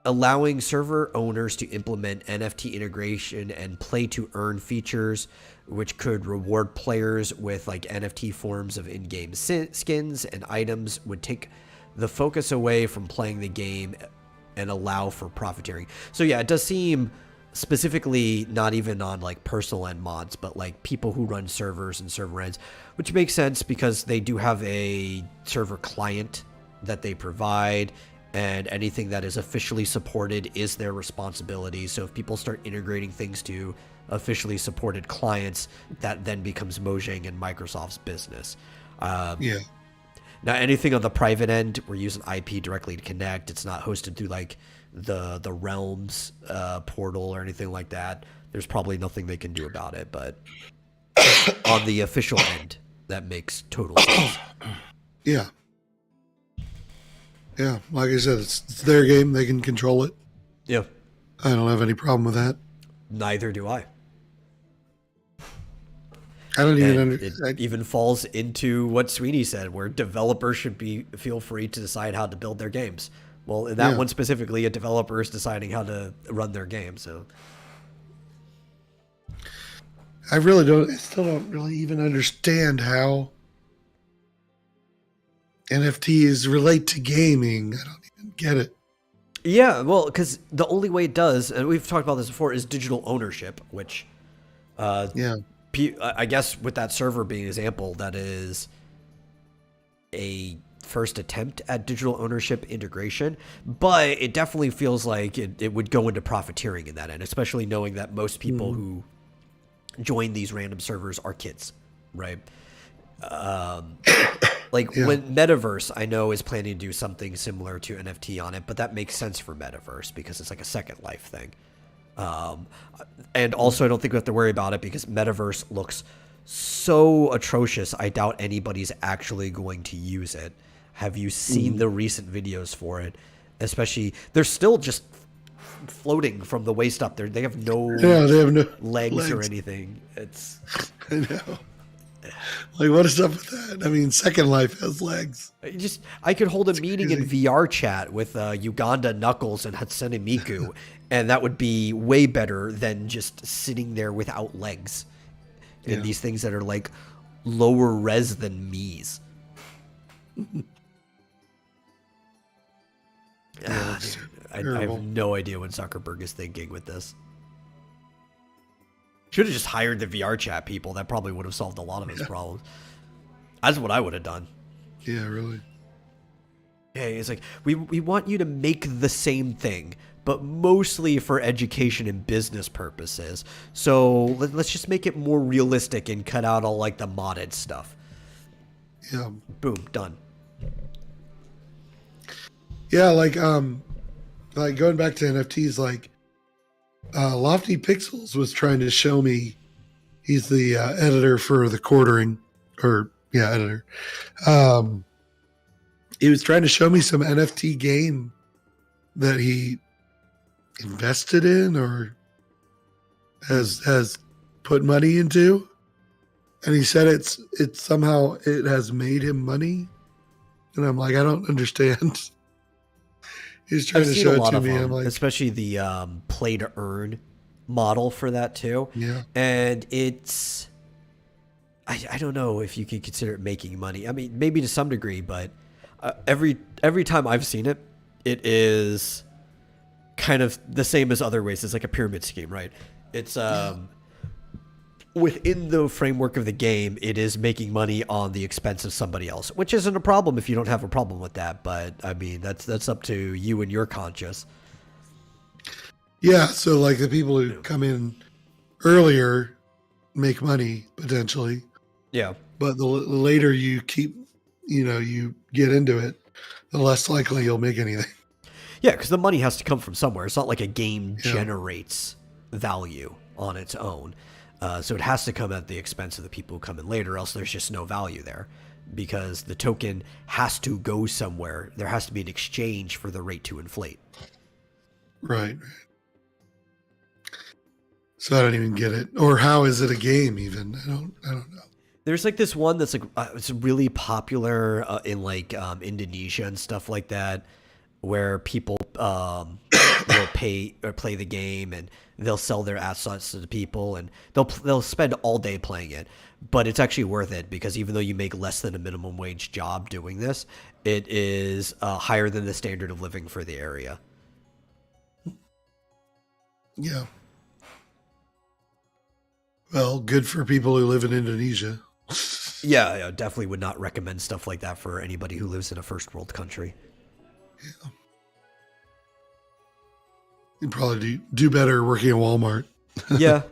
allowing server owners to implement NFT integration and play to earn features, which could reward players with like NFT forms of in-game skins and items, would take the focus away from playing the game and allow for profiteering. So yeah, it does seem specifically not even on like personal end mods, but like people who run servers and server ends, which makes sense because they do have a server client that they provide, and anything that is officially supported is their responsibility. So if people start integrating things to officially supported clients, that then becomes Mojang and Microsoft's business. Yeah. Now, anything on the private end, we're using IP directly to connect. It's not hosted through like the Realms portal or anything like that. There's probably nothing they can do about it. But on the official end, that makes total sense. Yeah. Yeah. Like I said, it's their game. They can control it. Yeah. I don't have any problem with that. Neither do I. I don't even understand. It even falls into what Sweeney said, where developers should feel free to decide how to build their games. Well, in that one specifically, a developer is deciding how to run their game. So I still don't really even understand how NFTs relate to gaming. I don't even get it. Yeah, well, because the only way it does, and we've talked about this before, is digital ownership, which I guess with that server being an example, that is a first attempt at digital ownership integration, but it definitely feels like it would go into profiteering in that end, especially knowing that most people who join these random servers are kids, right? When Metaverse, I know, is planning to do something similar to NFT on it, but that makes sense for Metaverse because it's like a Second Life thing. And also I don't think we have to worry about it because Metaverse looks so atrocious. I doubt anybody's actually going to use it. Have you seen the recent videos for it? Especially, they're still just floating from the waist up. They have no legs or anything. It's I know. Like, what is up with that? I mean, Second Life has legs. I could hold a meeting in VR chat with Uganda Knuckles and Hatsune Miku, and that would be way better than just sitting there without legs in these things that are like lower res than me's. I have no idea what Zuckerberg is thinking with this. Should have just hired the VR chat people. That probably would have solved a lot of his problems. That's what I would have done. Yeah, really. Yeah, it's like, we want you to make the same thing, but mostly for education and business purposes. So let's just make it more realistic and cut out all like the modded stuff. Yeah. Boom, done. Yeah, like going back to NFTs, like Lofty Pixels was trying to show me, he's the editor for the Quartering, editor. He was trying to show me some NFT game that he invested in or has put money into, and he said it somehow has made him money, and I'm like, I don't understand. He's trying to show it to me. I'm like, especially the play to earn model for that too. Yeah, and it's I don't know if you could consider it making money. I mean, maybe to some degree, but every time I've seen it, it is kind of the same as other ways. It's like a pyramid scheme, right? It's within the framework of the game, it is making money on the expense of somebody else, which isn't a problem if you don't have a problem with that. But I mean, that's up to you and your conscience. Yeah, so like the people who come in earlier make money potentially, Yeah. but the later you keep, you get into it, the less likely you'll make anything. Yeah, because the money has to come from somewhere. It's not like a game Yeah. generates value on its own. So it has to come at the expense of the people who come in later, else there's just no value there. Because the token has to go somewhere. There has to be an exchange for the rate to inflate. Right. So I don't even get it. Or how is it a game even? I don't know. There's like this one that's like it's really popular in like Indonesia and stuff like that, where people will pay or play the game and they'll sell their assets to the people and they'll spend all day playing it, but it's actually worth it because even though you make less than a minimum wage job doing this, it is higher than the standard of living for the area. Yeah. Well, good for people who live in Indonesia. Yeah, I definitely would not recommend stuff like that for anybody who lives in a first world country. Yeah. You'd probably do better working at Walmart. Yeah.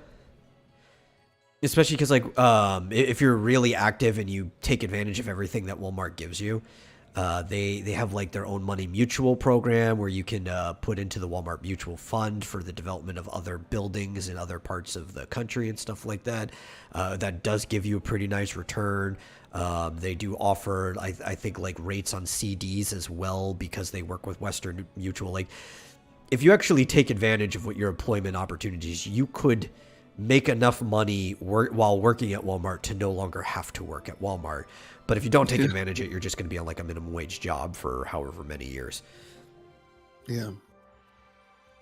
Especially because, like, if you're really active and you take advantage of everything that Walmart gives you, they have, like, their own money mutual program where you can put into the Walmart Mutual Fund for the development of other buildings in other parts of the country and stuff like that. That does give you a pretty nice return. They do offer, I think, like, rates on CDs as well because they work with Western Mutual. Like, if you actually take advantage of what your employment opportunities, you could make enough money while working at Walmart to no longer have to work at Walmart. But if you don't take advantage of it, you're just going to be on like a minimum wage job for however many years. Yeah.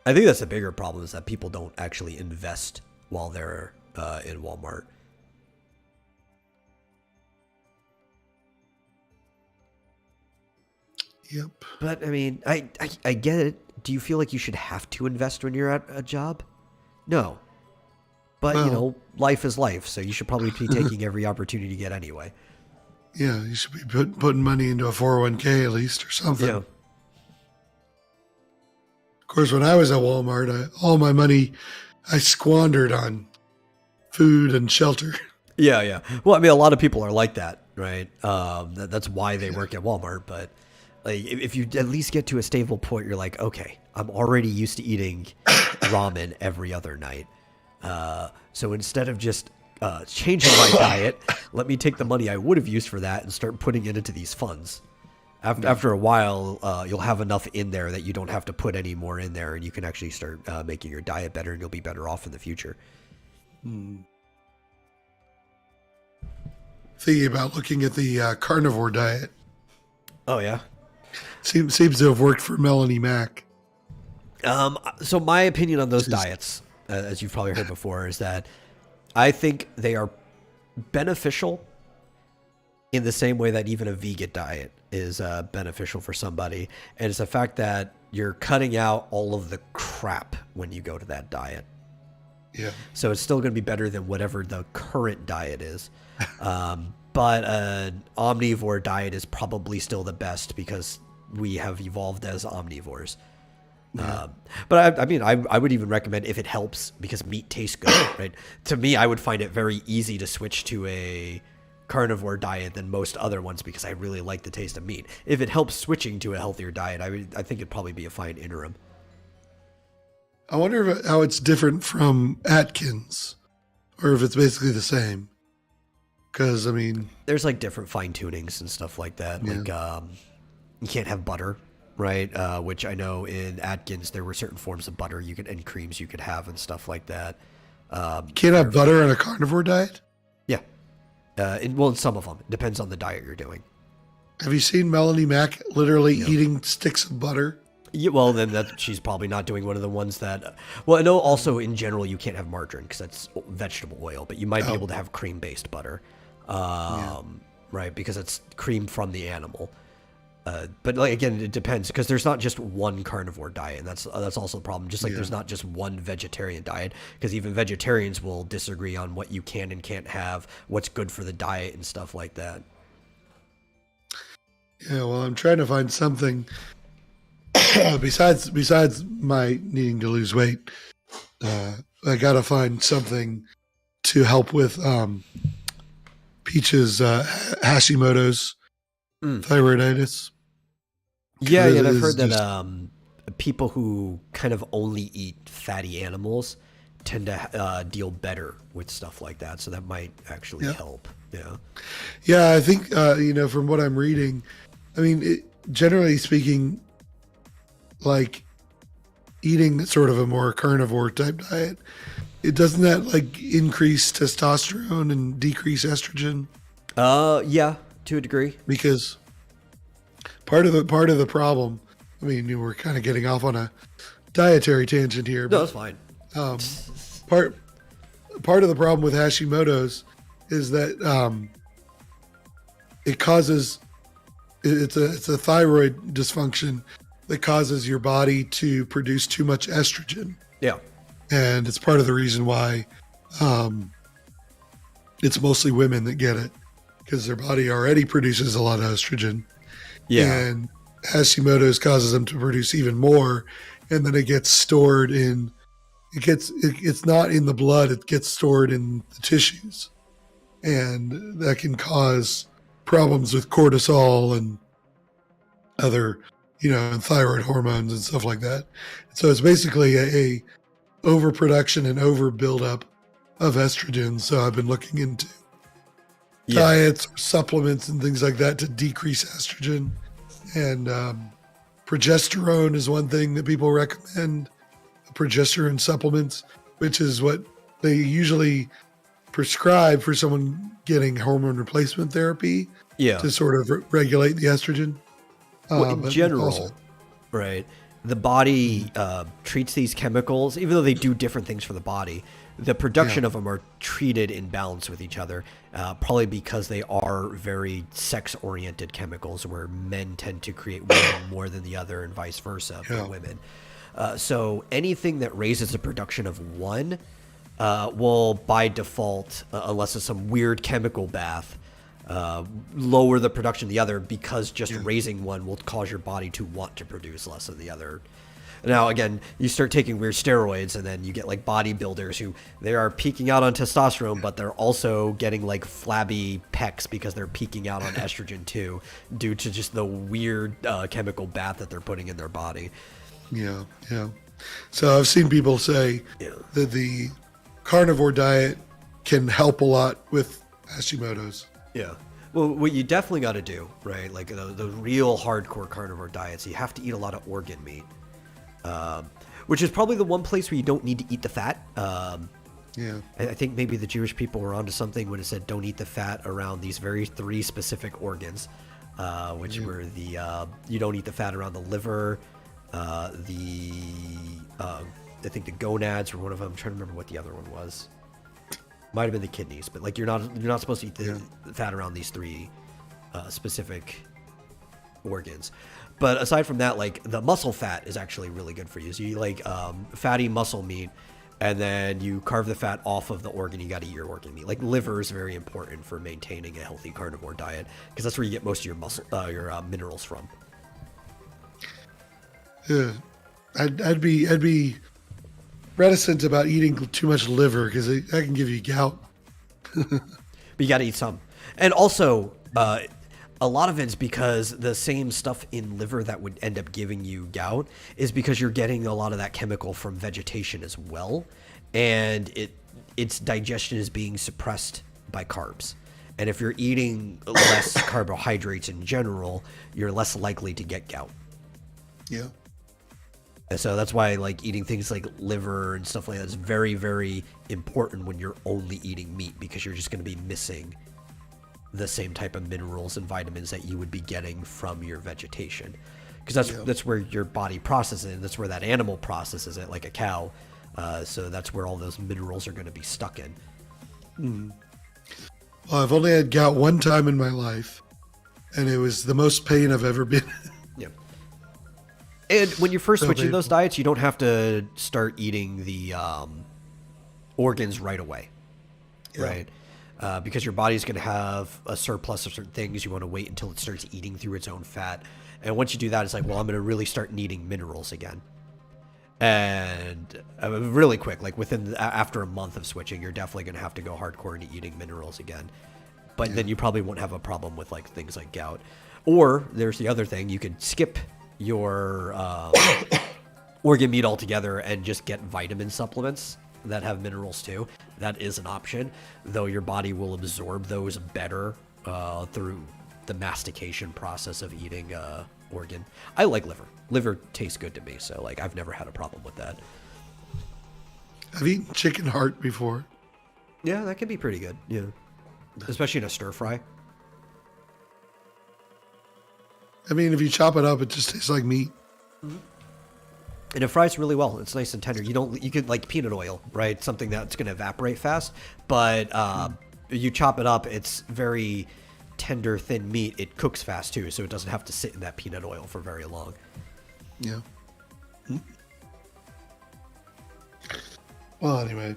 I think that's the bigger problem is that people don't actually invest while they're in Walmart. Yep. But I mean, I get it. Do you feel like you should have to invest when you're at a job? No. But, Well, life is life, so you should probably be taking every opportunity you get anyway. Yeah, you should be putting money into a 401k at least or something. Yeah. Of course, when I was at Walmart, all my money I squandered on food and shelter. Yeah, yeah. Well, I mean, a lot of people are like that, right? That's why they work at Walmart. But like, if you at least get to a stable point, you're like, okay, I'm already used to eating ramen every other night. So instead of just changing my diet, let me take the money I would have used for that and start putting it into these funds. After a while, you'll have enough in there that you don't have to put any more in there, and you can actually start making your diet better, and you'll be better off in the future. Thinking about looking at the carnivore diet. Oh yeah. Seems to have worked for Melanie Mack. So my opinion on those diets, as you've probably heard before, is that I think they are beneficial in the same way that even a vegan diet is beneficial for somebody. And it's the fact that you're cutting out all of the crap when you go to that diet. Yeah. So it's still going to be better than whatever the current diet is. But an omnivore diet is probably still the best because we have evolved as omnivores. But I mean, I would even recommend if it helps because meat tastes good, right? To me, I would find it very easy to switch to a carnivore diet than most other ones because I really like the taste of meat. If it helps switching to a healthier diet, I think it'd probably be a fine interim. I wonder how it's different from Atkins or if it's basically the same. Because, I mean... There's like different fine tunings and stuff like that. Yeah. Like, you can't have butter, right? Which I know in Atkins, there were certain forms of butter and creams you could have and stuff like that. Can't have butter on a carnivore diet? Yeah. In some of them. It depends on the diet you're doing. Have you seen Melanie Mack literally eating sticks of butter? Yeah, well, then she's probably not doing one of the ones that... Well, I know also in general you can't have margarine because that's vegetable oil, but you might be able to have cream-based butter, right? Because it's cream from the animal. But like again, it depends because there's not just one carnivore diet, and that's also a problem. Just like there's not just one vegetarian diet, because even vegetarians will disagree on what you can and can't have, what's good for the diet, and stuff like that. Yeah, well, I'm trying to find something besides my needing to lose weight. I gotta find something to help with Peach's Hashimoto's thyroiditis. Yeah, and I've heard that people who kind of only eat fatty animals tend to deal better with stuff like that, so that might actually help. Yeah, I think from what I'm reading, I mean, generally speaking, like eating sort of a more carnivore type diet, it doesn't that like increase testosterone and decrease estrogen? Yeah, to a degree. Because part of the problem, I mean, we're kind of getting off on a dietary tangent here. No, that's fine. Part of the problem with Hashimoto's is that it causes it's a thyroid dysfunction that causes your body to produce too much estrogen. Yeah. And it's part of the reason why it's mostly women that get it, because their body already produces a lot of estrogen. Yeah. And Hashimoto's causes them to produce even more, and then it gets stored in it's not in the blood, it gets stored in the tissues. And that can cause problems with cortisol and other, and thyroid hormones and stuff like that. So it's basically a overproduction and over buildup of estrogen. So I've been looking into diets, supplements, and things like that to decrease estrogen. And progesterone is one thing that people recommend. Progesterone supplements, which is what they usually prescribe for someone getting hormone replacement therapy to sort of regulate the estrogen. Well, in general, right, the body treats these chemicals, even though they do different things for the body, the production of them are treated in balance with each other, probably because they are very sex-oriented chemicals where men tend to create one more than the other and vice versa for women. So anything that raises the production of one will, by default, unless it's some weird chemical bath, lower the production of the other, because just raising one will cause your body to want to produce less of the other. Now, again, you start taking weird steroids, and then you get like bodybuilders who they are peaking out on testosterone, but they're also getting like flabby pecs because they're peaking out on estrogen too, due to just the weird chemical bath that they're putting in their body. Yeah. So I've seen people say that the carnivore diet can help a lot with Hashimoto's. Yeah. Well, what you definitely got to do, right? Like the real hardcore carnivore diets, you have to eat a lot of organ meat, which is probably the one place where you don't need to eat the fat. I think maybe the Jewish people were onto something when it said don't eat the fat around these three specific organs, which were you don't eat the fat around the liver, I think the gonads were one of them. I'm trying to remember what the other one was. Might have been the kidneys, but like you're not supposed to eat the fat around these three specific organs. But aside from that, like the muscle fat is actually really good for you. So you like fatty muscle meat, and then you carve the fat off of the organ. You got to eat your organ meat. Like liver is very important for maintaining a healthy carnivore diet, because that's where you get most of your your minerals from. Yeah, I'd be reticent about eating too much liver, because that can give you gout. But you got to eat some. And also, a lot of it's because the same stuff in liver that would end up giving you gout is because you're getting a lot of that chemical from vegetation as well. And its digestion is being suppressed by carbs. And if you're eating less carbohydrates in general, you're less likely to get gout. Yeah. And so that's why like eating things like liver and stuff like that is very, very important when you're only eating meat, because you're just going to be missing the same type of minerals and vitamins that you would be getting from your vegetation. Because that's where your body processes it, and that's where that animal processes it, like a cow. So that's where all those minerals are going to be stuck in. Well, I've only had gout one time in my life, and it was the most pain I've ever been. Yeah. And when you're first So switching those painful. diets, you don't have to start eating the organs right away, Yeah. right? Because your body's going to have a surplus of certain things. You want to wait until it starts eating through its own fat. And once you do that, it's like, well, I'm going to really start needing minerals again. And really quick, like after a month of switching, you're definitely going to have to go hardcore into eating minerals again. But then you probably won't have a problem with like things like gout. Or there's the other thing, you could skip your organ meat altogether and just get vitamin supplements that have minerals too. That is an option, though your body will absorb those better through the mastication process of eating organ. I like liver. Liver tastes good to me, so like I've never had a problem with that. I've eaten chicken heart before. Yeah, that can be pretty good. Yeah, especially in a stir fry. I mean, if you chop it up, it just tastes like meat. And it fries really well. It's nice and tender. You could like peanut oil, right? Something that's going to evaporate fast. But you chop it up, it's very tender, thin meat. It cooks fast too, so it doesn't have to sit in that peanut oil for very long. Yeah. Well, anyway,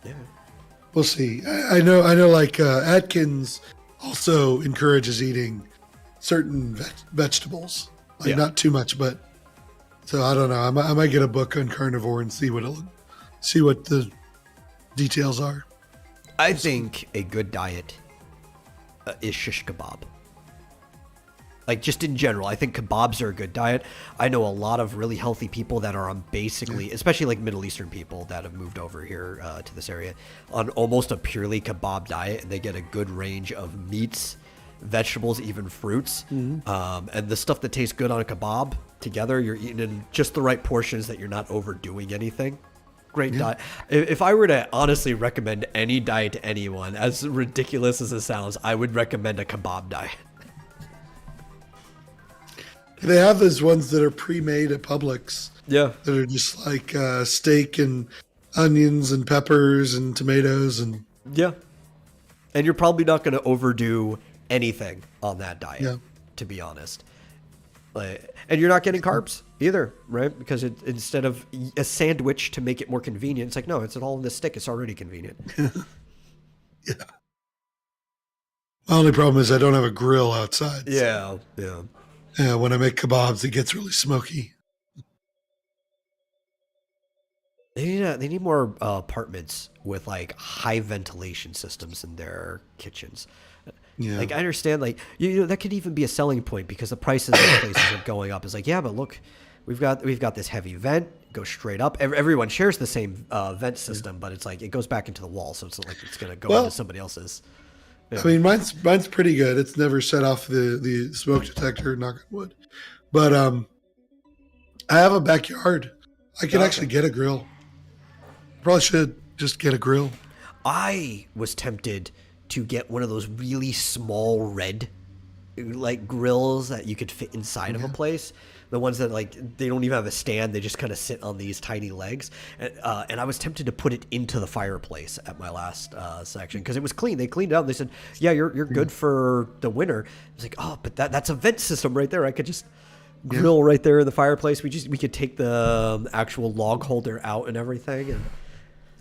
Yeah. we'll see. I know. Like Atkins also encourages eating certain vegetables, like Yeah. not too much, but so I don't know. I might get a book on carnivore and see what the details are. I think a good diet is shish kebab. Like just in general, I think kebabs are a good diet. I know a lot of really healthy people that are on basically, especially like Middle Eastern people that have moved over here to this area, on almost a purely kebab diet, and they get a good range of meats, vegetables, even fruits, and the stuff that tastes good on a kebab together. You're eating in just the right portions that you're not overdoing anything. Great diet. If I were to honestly recommend any diet to anyone, as ridiculous as it sounds, I would recommend a kebab diet. They have those ones that are pre-made at Publix Yeah. that are just like steak and onions and peppers and tomatoes and Yeah. And you're probably not going to overdo anything on that diet, Yeah. to be honest. And you're not getting carbs either, right? Because instead of a sandwich to make it more convenient, it's like, no, it's all in the stick. It's already convenient. yeah. My only problem is I don't have a grill outside. Yeah. Yeah, when I make kebabs, it gets really smoky. They need more apartments with like high ventilation systems in their kitchens. Yeah. Like I understand, like you know that could even be a selling point because the prices of places are going up. It's like, yeah, but look, we've got this heavy vent, go straight up. Everyone shares the same vent system, but it's like it goes back into the wall, so it's not like it's gonna go into somebody else's. Yeah. I mean, mine's pretty good. It's never set off the smoke detector, knock on wood. But I have a backyard. I can actually get a grill. Probably should just get a grill. I was tempted to get one of those really small red like grills that you could fit inside of a place. The ones that like they don't even have a stand; they just kind of sit on these tiny legs. And I was tempted to put it into the fireplace at my last section because it was clean. They cleaned it out. They said, "Yeah, you're good for the winter." I was like, "Oh, but that's a vent system right there. I could just grill right there in the fireplace. We could take the actual log holder out and everything."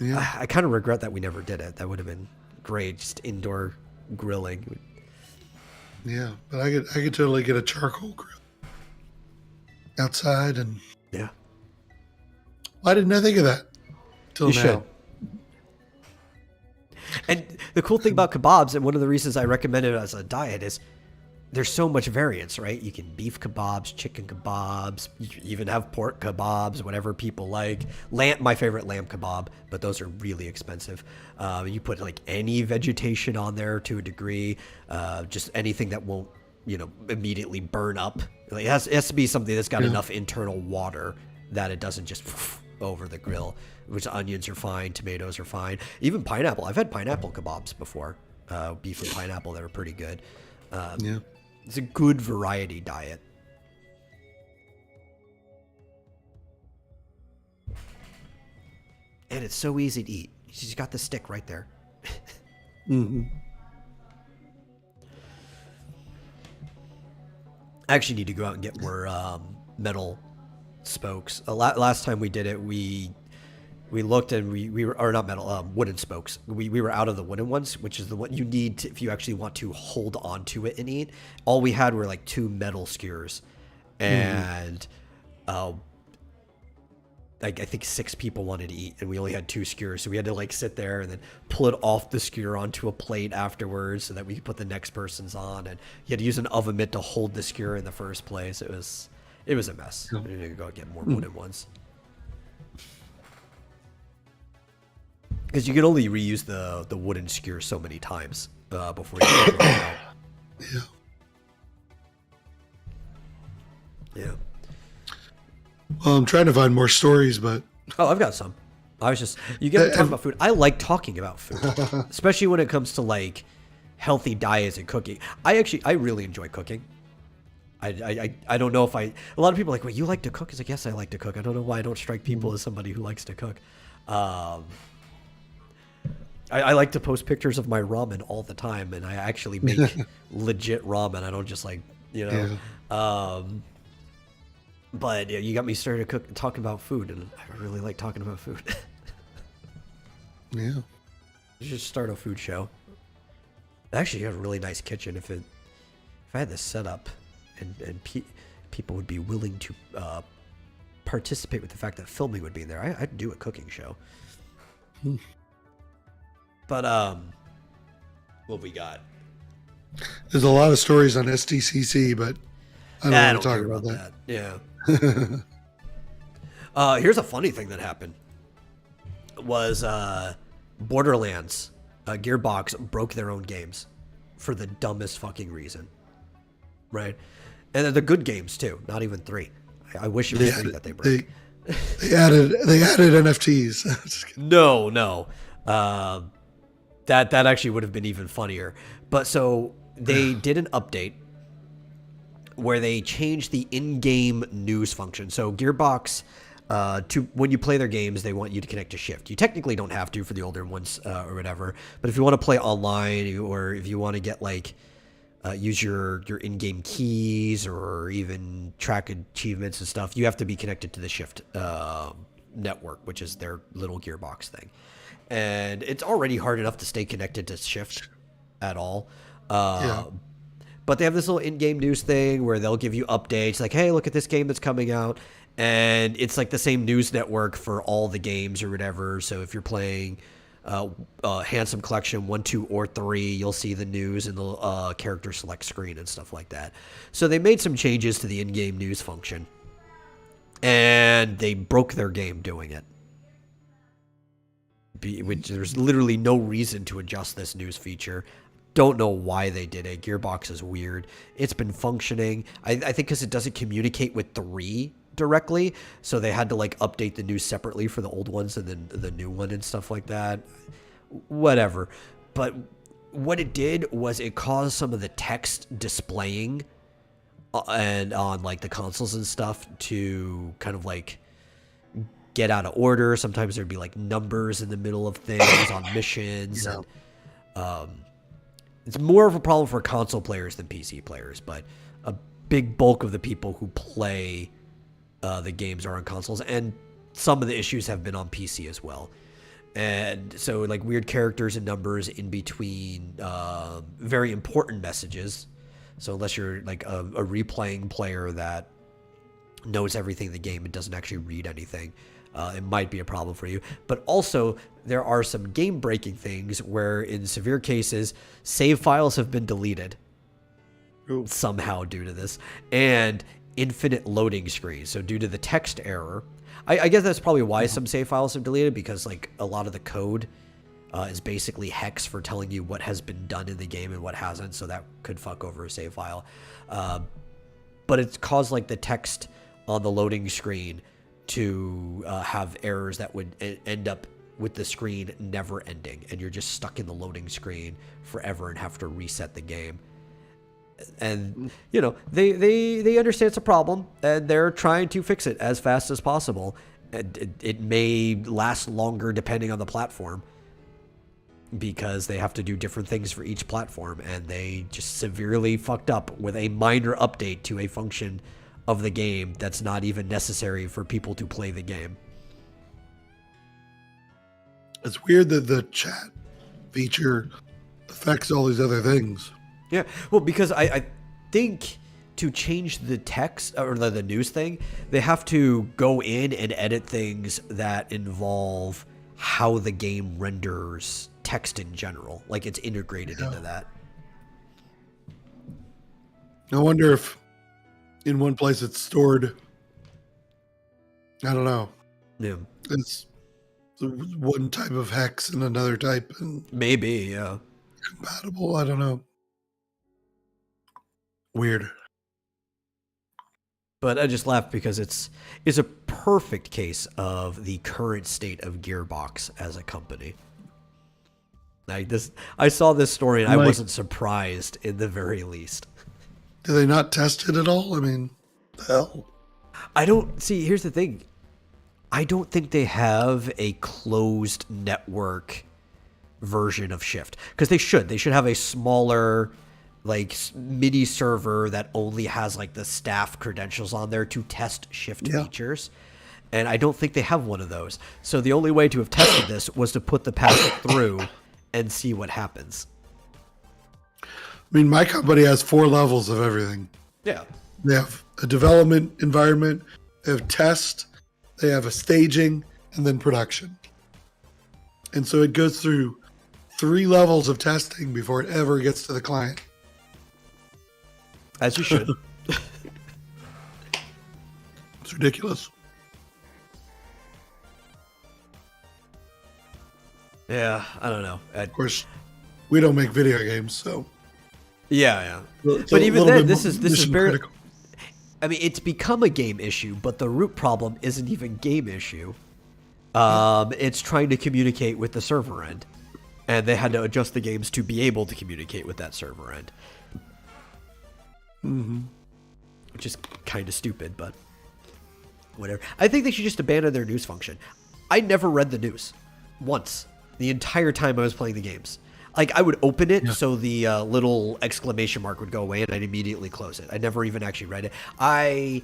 And I kind of regret that we never did it. That would have been great, just indoor grilling. Yeah, but I could totally get a charcoal grill outside. And Yeah. why didn't I think of that till You now? should. And the cool thing about kebabs, and one of the reasons I recommend it as a diet, is there's so much variance, right? You can beef kebabs, chicken kebabs, you can even have pork kebabs, whatever people like. My favorite lamb kebab, but those are really expensive. You put like any vegetation on there to a degree, just anything that won't, immediately burn up. Like, it has to be something that's got enough internal water that it doesn't just over the grill. Which onions are fine, tomatoes are fine, even pineapple. I've had pineapple kebabs before, beef and pineapple that are pretty good. It's a good variety diet. And it's so easy to eat. You just got the stick right there. I actually need to go out and get more metal spokes. Last time we did it, we looked and we were, or not metal, wooden spokes. We were out of the wooden ones, which is the one you need to, if you actually want to hold on to it and eat. All we had were like 2 metal skewers, and like I think 6 people wanted to eat, and we only had 2 skewers, so we had to like sit there and then pull it off the skewer onto a plate afterwards so that we could put the next person's on, and you had to use an oven mitt to hold the skewer in the first place. It was a mess. We need to go get more wooden ones. Because you can only reuse the wooden skewer so many times before you throw it out. Yeah. Yeah. Well, I'm trying to find more stories, but Oh, I've got some. You get to talk about food. I like talking about food, especially when it comes to like healthy diets and cooking. I really enjoy cooking. I don't know if a lot of people are like, well, you like to cook? It's like, yes, I like to cook. I don't know why I don't strike people as somebody who likes to cook. I like to post pictures of my ramen all the time, and I actually make legit ramen. I don't just like, but yeah, you got me started talking about food, and I really like talking about food. yeah. You should start a food show. Actually, you have a really nice kitchen. If I had this set up, and people would be willing to participate with the fact that filming would be in there, I'd do a cooking show. But what we got? There's a lot of stories on SDCC, but I don't want to talk care about that. Yeah. Here's a funny thing that happened. Was Borderlands, Gearbox broke their own games for the dumbest fucking reason, right? And they're good games too, not even 3. I wish it was 3 that they broke. They added NFTs. Just kidding. No. That actually would have been even funnier. But so they did an update where they changed the in-game news function. So Gearbox, when you play their games, they want you to connect to Shift. You technically don't have to for the older ones or whatever. But if you want to play online, or if you want to get like use your in-game keys, or even track achievements and stuff, you have to be connected to the Shift network, which is their little Gearbox thing. And it's already hard enough to stay connected to Shift at all. But they have this little in-game news thing where they'll give you updates like, hey, look at this game that's coming out. And it's like the same news network for all the games or whatever. So if you're playing Handsome Collection 1, 2, or 3, you'll see the news in the character select screen and stuff like that. So they made some changes to the in-game news function. And they broke their game doing it. Which there's literally no reason to adjust this news feature. Don't know why they did it. Gearbox is weird. It's been functioning. I think because it doesn't communicate with 3 directly, so they had to like update the news separately for the old ones and then the new one and stuff like that. Whatever. But what it did was it caused some of the text displaying and on like the consoles and stuff to kind of like get out of order. Sometimes there'd be like numbers in the middle of things on missions. Yeah. And it's more of a problem for console players than PC players, but a big bulk of the people who play the games are on consoles, and some of the issues have been on PC as well. And so like weird characters and numbers in between very important messages. So unless you're like a replaying player that knows everything in the game and doesn't actually read anything, it might be a problem for you. But also, there are some game-breaking things where, in severe cases, save files have been deleted somehow due to this, and infinite loading screens. So due to the text error, I guess that's probably why some save files have deleted, because like a lot of the code is basically hex for telling you what has been done in the game and what hasn't, so that could fuck over a save file. But it's caused like the text on the loading screen to have errors that would end up with the screen never ending, and you're just stuck in the loading screen forever and have to reset the game. And you know, they understand it's a problem, and they're trying to fix it as fast as possible. And it may last longer depending on the platform. because they have to do different things for each platform, and they just severely fucked up with a minor update to a function of the game that's not even necessary for people to play the game. It's weird that the chat feature affects all these other things. Yeah, well, because I think to change the text or the news thing, they have to go in and edit things that involve how the game renders text in general. Like, it's integrated into that. I wonder if in one place it's stored. I don't know. Yeah. It's one type of hex and another type and Maybe, yeah. compatible. I don't know. Weird. But I just laugh because it's a perfect case of the current state of Gearbox as a company. Like this, I saw this story and I wasn't surprised in the very least. Do they not test it at all? I mean, the hell. I don't see. Here's the thing. I don't think they have a closed network version of Shift, because they should. They should have a smaller, like, mini server that only has like the staff credentials on there to test Shift features. And I don't think they have one of those. So the only way to have tested this was to put the packet through and see what happens. I mean, my company has 4 levels of everything. Yeah. They have a development environment, they have test, they have a staging, and then production. And so it goes through 3 levels of testing before it ever gets to the client. As you should. It's ridiculous. Yeah, I don't know. Of course, we don't make video games, so. Yeah. It's But a even little then, bit this is mission very. critical. I mean, it's become a game issue, but the root problem isn't even game issue. It's trying to communicate with the server end, and they had to adjust the games to be able to communicate with that server end. Which is kind of stupid, but whatever. I think they should just abandon their news function. I never read the news once the entire time I was playing the games. Like, I would open it so the little exclamation mark would go away, and I'd immediately close it. I never even actually read it. I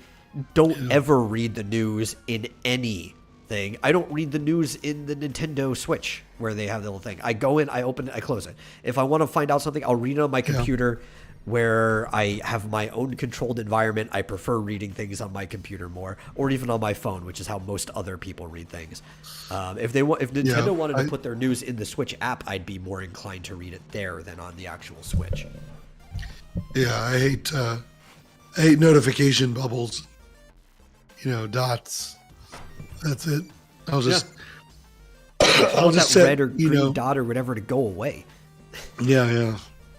don't ever read the news in anything. I don't read the news in the Nintendo Switch where they have the little thing. I go in, I open it, I close it. If I want to find out something, I'll read it on my computer where I have my own controlled environment. I prefer reading things on my computer more, or even on my phone, which is how most other people read things. If Nintendo wanted to put their news in the Switch app, I'd be more inclined to read it there than on the actual Switch. Yeah, I hate notification bubbles. Dots. That's it. I'll just I'll just set, red or green dot or whatever to go away. Yeah.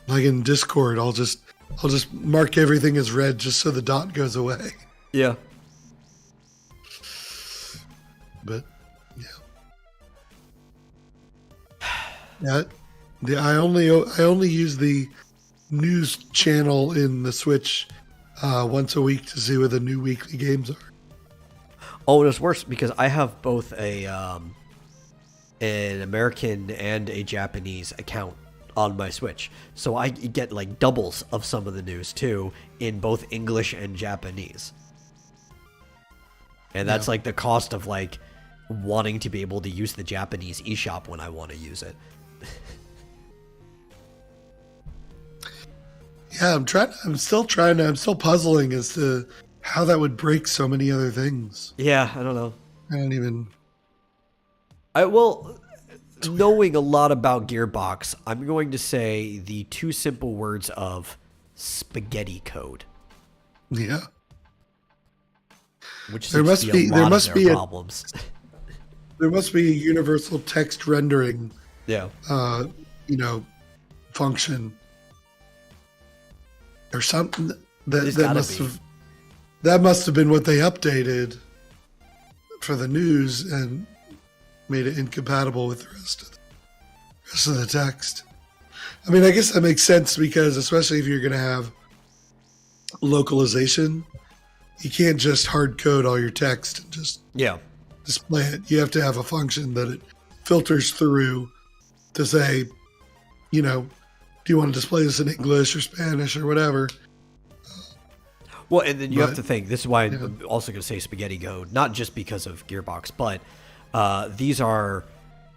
Like in Discord, I'll just mark everything as red just so the dot goes away. Yeah. But I only use the news channel in the Switch once a week to see what the new weekly games are. Oh, it's worse because I have both an American and a Japanese account on my Switch, so I get like doubles of some of the news too in both English and Japanese, and that's like the cost of like wanting to be able to use the Japanese eShop when I want to use it. Yeah, I'm still puzzling as to how that would break so many other things. Yeah, I don't know. Knowing a lot about Gearbox, I'm going to say the 2 simple words of spaghetti code. Yeah. Which there must be problems. There must be a universal text rendering. Yeah. Function or something that must have been what they updated for the news and made it incompatible with the rest of the text. I mean, I guess that makes sense because especially if you're going to have localization, you can't just hard code all your text and just display it. You have to have a function that it filters through to say, you know, do you want to display this in English or Spanish or whatever? Well, and then you have to think, this is why yeah. I'm also going to say Spaghetti Go, not just because of Gearbox, but these are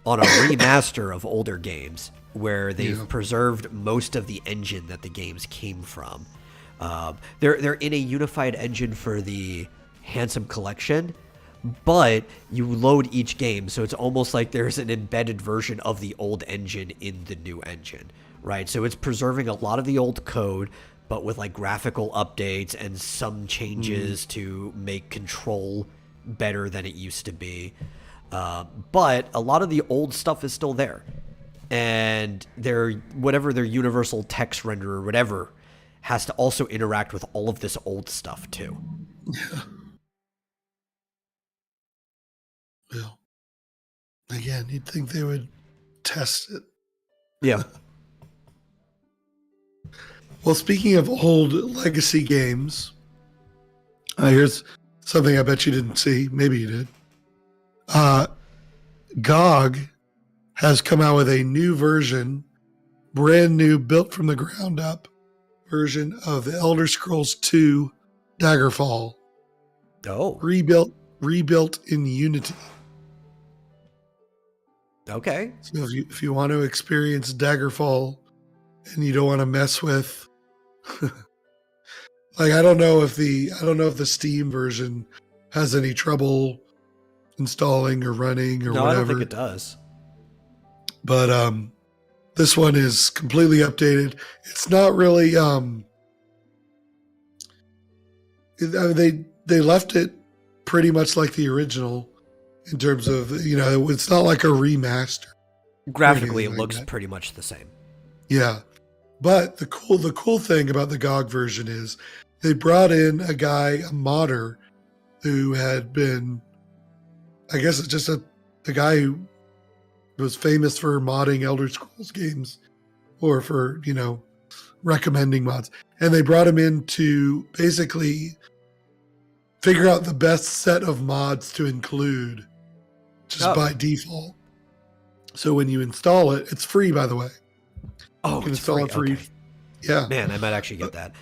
on a remaster of older games where they've preserved most of the engine that the games came from. They're in a unified engine for the Handsome Collection, but you load each game, so it's almost like there's an embedded version of the old engine in the new engine, right? So it's preserving a lot of the old code, but with like graphical updates and some changes to make control better than it used to be. But a lot of the old stuff is still there. And their universal text renderer or whatever has to also interact with all of this old stuff too. Yeah. Well, again, you'd think they would test it. Yeah. Well, speaking of old legacy games, here's something I bet you didn't see. Maybe you did. GOG has come out with a new version, brand new, built from the ground up version of the Elder Scrolls II Daggerfall. Oh. Rebuilt in Unity. Okay. So if you want to experience Daggerfall and you don't want to mess with like I don't know if the Steam version has any trouble installing or running or whatever. I don't think it does. But this one is completely updated. It's not really they left it pretty much like the original in terms of, it's not like a remaster. Graphically, it like looks that. pretty much the same. Yeah. But the cool thing about the GOG version is they brought in a modder who had been, I guess it's just a guy who was famous for modding Elder Scrolls games or for, recommending mods. And they brought him in to basically figure out the best set of mods to include just by default. So when you install it, it's free, by the way. Oh, you can it's install it free. Okay. Yeah. Man, I might actually get that.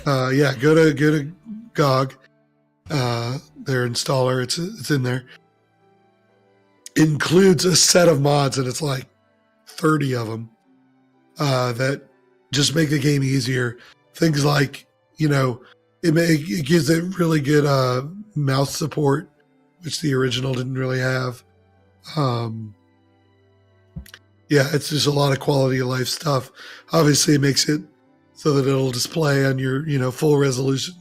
Yeah, go to GOG. Their installer, it's in there. It includes a set of mods, and it's like 30 of them that just make the game easier. Things like, it gives it really good mouse support, which the original didn't really have. Yeah, it's just a lot of quality of life stuff. Obviously, it makes it so that it'll display on your, full resolution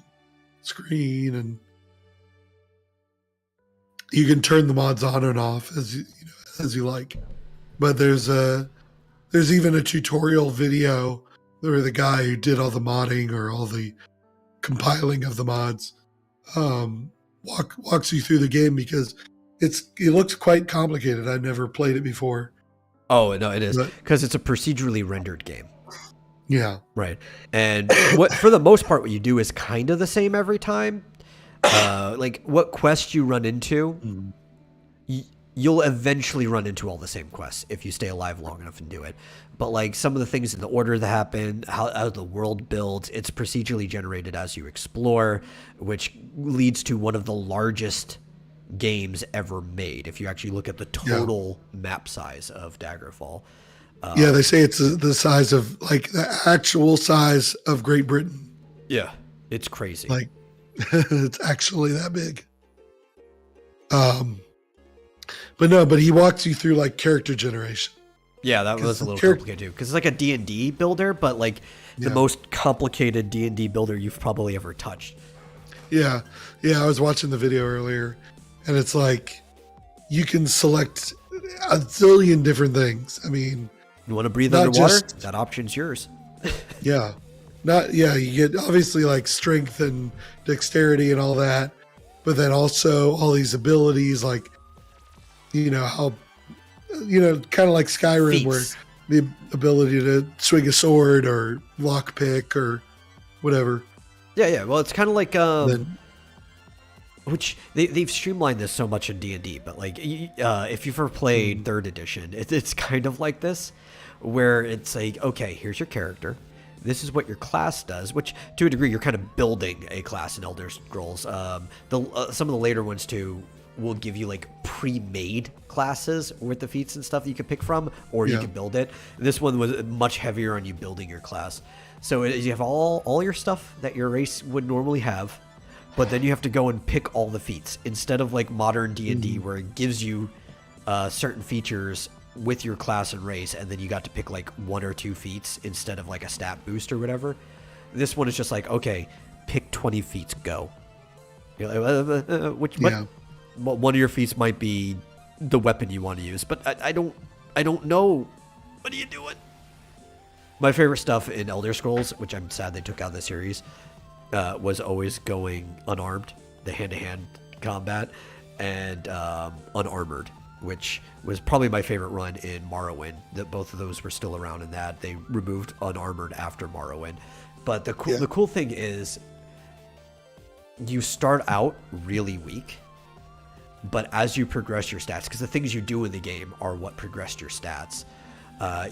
screen, and you can turn the mods on and off as you like. But there's even a tutorial video where the guy who did all the modding or all the compiling of the mods walks you through the game, because it looks quite complicated. I've never played it before. Oh, no, it is, because it's a procedurally rendered game. Yeah. Right. And for the most part, what you do is kind of the same every time. Like what quest you run into, you'll eventually run into all the same quests if you stay alive long enough and do it. But like some of the things in the order that happen, how the world builds, it's procedurally generated as you explore, which leads to one of the largest games ever made. If you actually look at the total map size of Daggerfall. Yeah, they say it's the size of, like, the actual size of Great Britain. Yeah, it's crazy. Like, it's actually that big. But he walks you through, like, character generation. Yeah, that was a little complicated too, because it's like a D&D builder, but like the most complicated D&D builder you've probably ever touched. Yeah, I was watching the video earlier, and it's like you can select a zillion different things. I mean, you want to breathe underwater? That option's yours. Yeah. You get obviously like strength and dexterity and all that, but then also all these abilities, like, how, kind of like Skyrim, Feats. where the ability to swing a sword or lockpick or whatever. Yeah. Well, it's kind of like which they've streamlined this so much in D&D, but like if you've ever played third edition, it's kind of like this, where it's like, okay, here's your character, this is what your class does, which to a degree you're kind of building a class in Elder Scrolls. Some of the later ones too will give you like pre-made classes with the feats and stuff that you can pick from, or you can build it. This one was much heavier on you building your class. So you have all your stuff that your race would normally have, but then you have to go and pick all the feats instead of like modern D&D where it gives you certain features with your class and race, and then you got to pick like 1 or 2 feats instead of like a stat boost or whatever. This one is just like, okay, pick 20 feats, go. You're like, one of your feats might be the weapon you want to use, but I don't know. What are you doing? My favorite stuff in Elder Scrolls, which I'm sad they took out of the series, was always going unarmed, the hand-to-hand combat, and unarmored, which was probably my favorite run in Morrowind. That both of those were still around in that. They removed unarmored after Morrowind. But the cool thing is you start out really weak, but as you progress your stats, because the things you do in the game are what progressed your stats,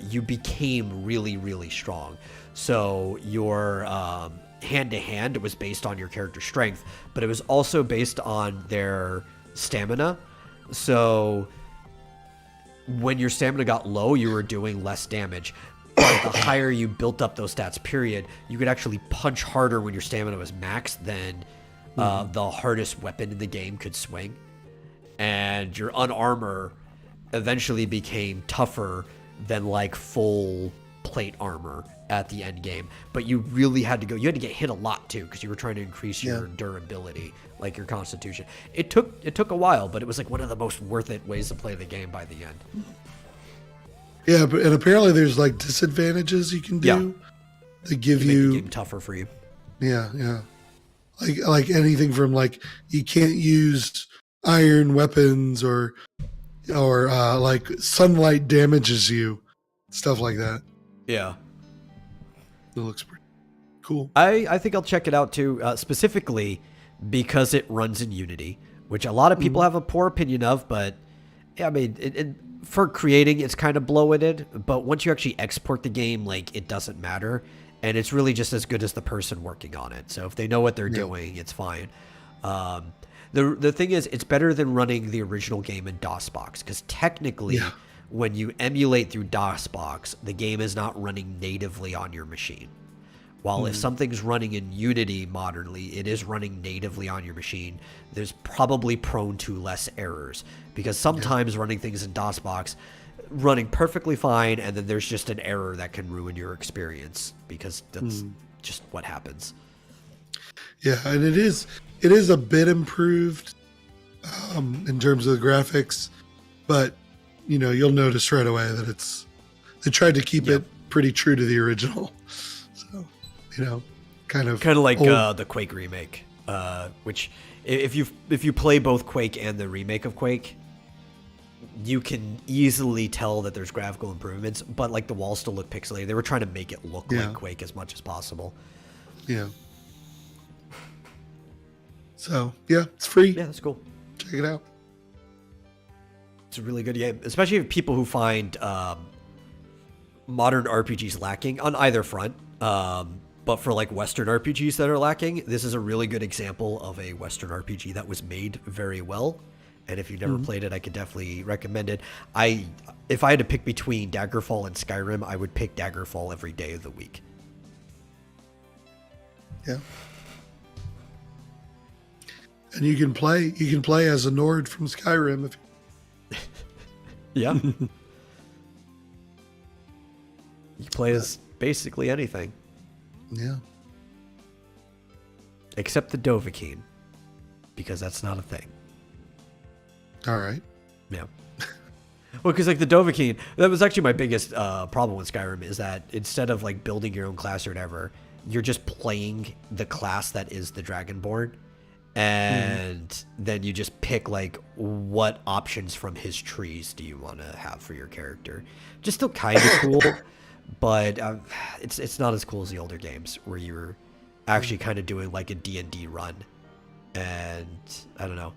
you became really, really strong. So your hand-to-hand was based on your character's strength, but it was also based on their stamina. So when your stamina got low, you were doing less damage. But the higher you built up those stats, period, you could actually punch harder when your stamina was maxed than the hardest weapon in the game could swing. And your unarmor eventually became tougher than like full plate armor at the end game. But you really had to get hit a lot too, because you were trying to increase your durability, like your constitution. It took a while, but it was like one of the most worth it ways to play the game by the end. Yeah, and apparently there's like disadvantages you can do that give you make the game tougher for you. Yeah. Like anything from like you can't use iron weapons or like sunlight damages you, stuff like that. Yeah. It looks pretty cool. I think I'll check it out too, specifically because it runs in Unity, which a lot of people have a poor opinion of, but yeah, I mean, for creating, it's kind of bloated, but once you actually export the game, like, it doesn't matter, and it's really just as good as the person working on it. So if they know what they're doing, it's fine. The thing is, it's better than running the original game in DOSBox, because technically, when you emulate through DOSBox, the game is not running natively on your machine. While if something's running in Unity modernly, it is running natively on your machine, there's probably prone to less errors. Because sometimes running things in DOSBox, running perfectly fine, and then there's just an error that can ruin your experience, because that's just what happens. Yeah, and it is a bit improved in terms of the graphics, but you know, you'll notice right away that they tried to keep it pretty true to the original. So, you know, kind of like the Quake remake, which if you play both Quake and the remake of Quake, you can easily tell that there's graphical improvements, but like the walls still look pixelated. They were trying to make it look like Quake as much as possible. Yeah. So yeah, it's free. Yeah, that's cool. Check it out. It's a really good game, especially if people who find modern RPGs lacking on either front. But for like Western RPGs that are lacking, this is a really good example of a Western RPG that was made very well. And if you've never played it, I could definitely recommend it. If I had to pick between Daggerfall and Skyrim, I would pick Daggerfall every day of the week. Yeah. And you can play as a Nord from Skyrim if yeah. You play as basically anything. Yeah. Except the Dovahkiin, because that's not a thing. All right. Yeah. Well, because like the Dovahkiin, that was actually my biggest problem with Skyrim, is that instead of like building your own class or whatever, you're just playing the class that is the Dragonborn. And then you just pick like what options from his trees do you want to have for your character. Just still kind of cool, but it's not as cool as the older games where you're actually kind of doing like a D&D run And I don't know.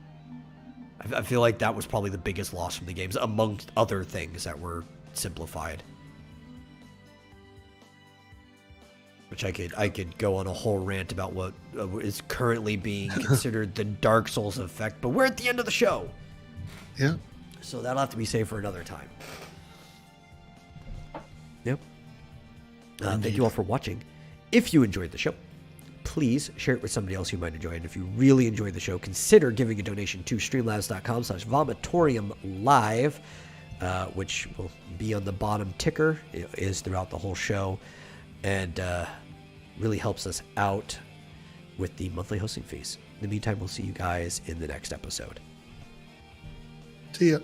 I feel like that was probably the biggest loss from the games, amongst other things that were simplified. Which I could go on a whole rant about what is currently being considered the Dark Souls effect, but we're at the end of the show. Yeah. So that'll have to be saved for another time. Yep. Thank you all for watching. If you enjoyed the show, please share it with somebody else who might enjoy it. And if you really enjoyed the show, consider giving a donation to streamlabs.com/vomitorium live, which will be on the bottom ticker. It is throughout the whole show, and really helps us out with the monthly hosting fees. In the meantime, we'll see you guys in the next episode. See ya.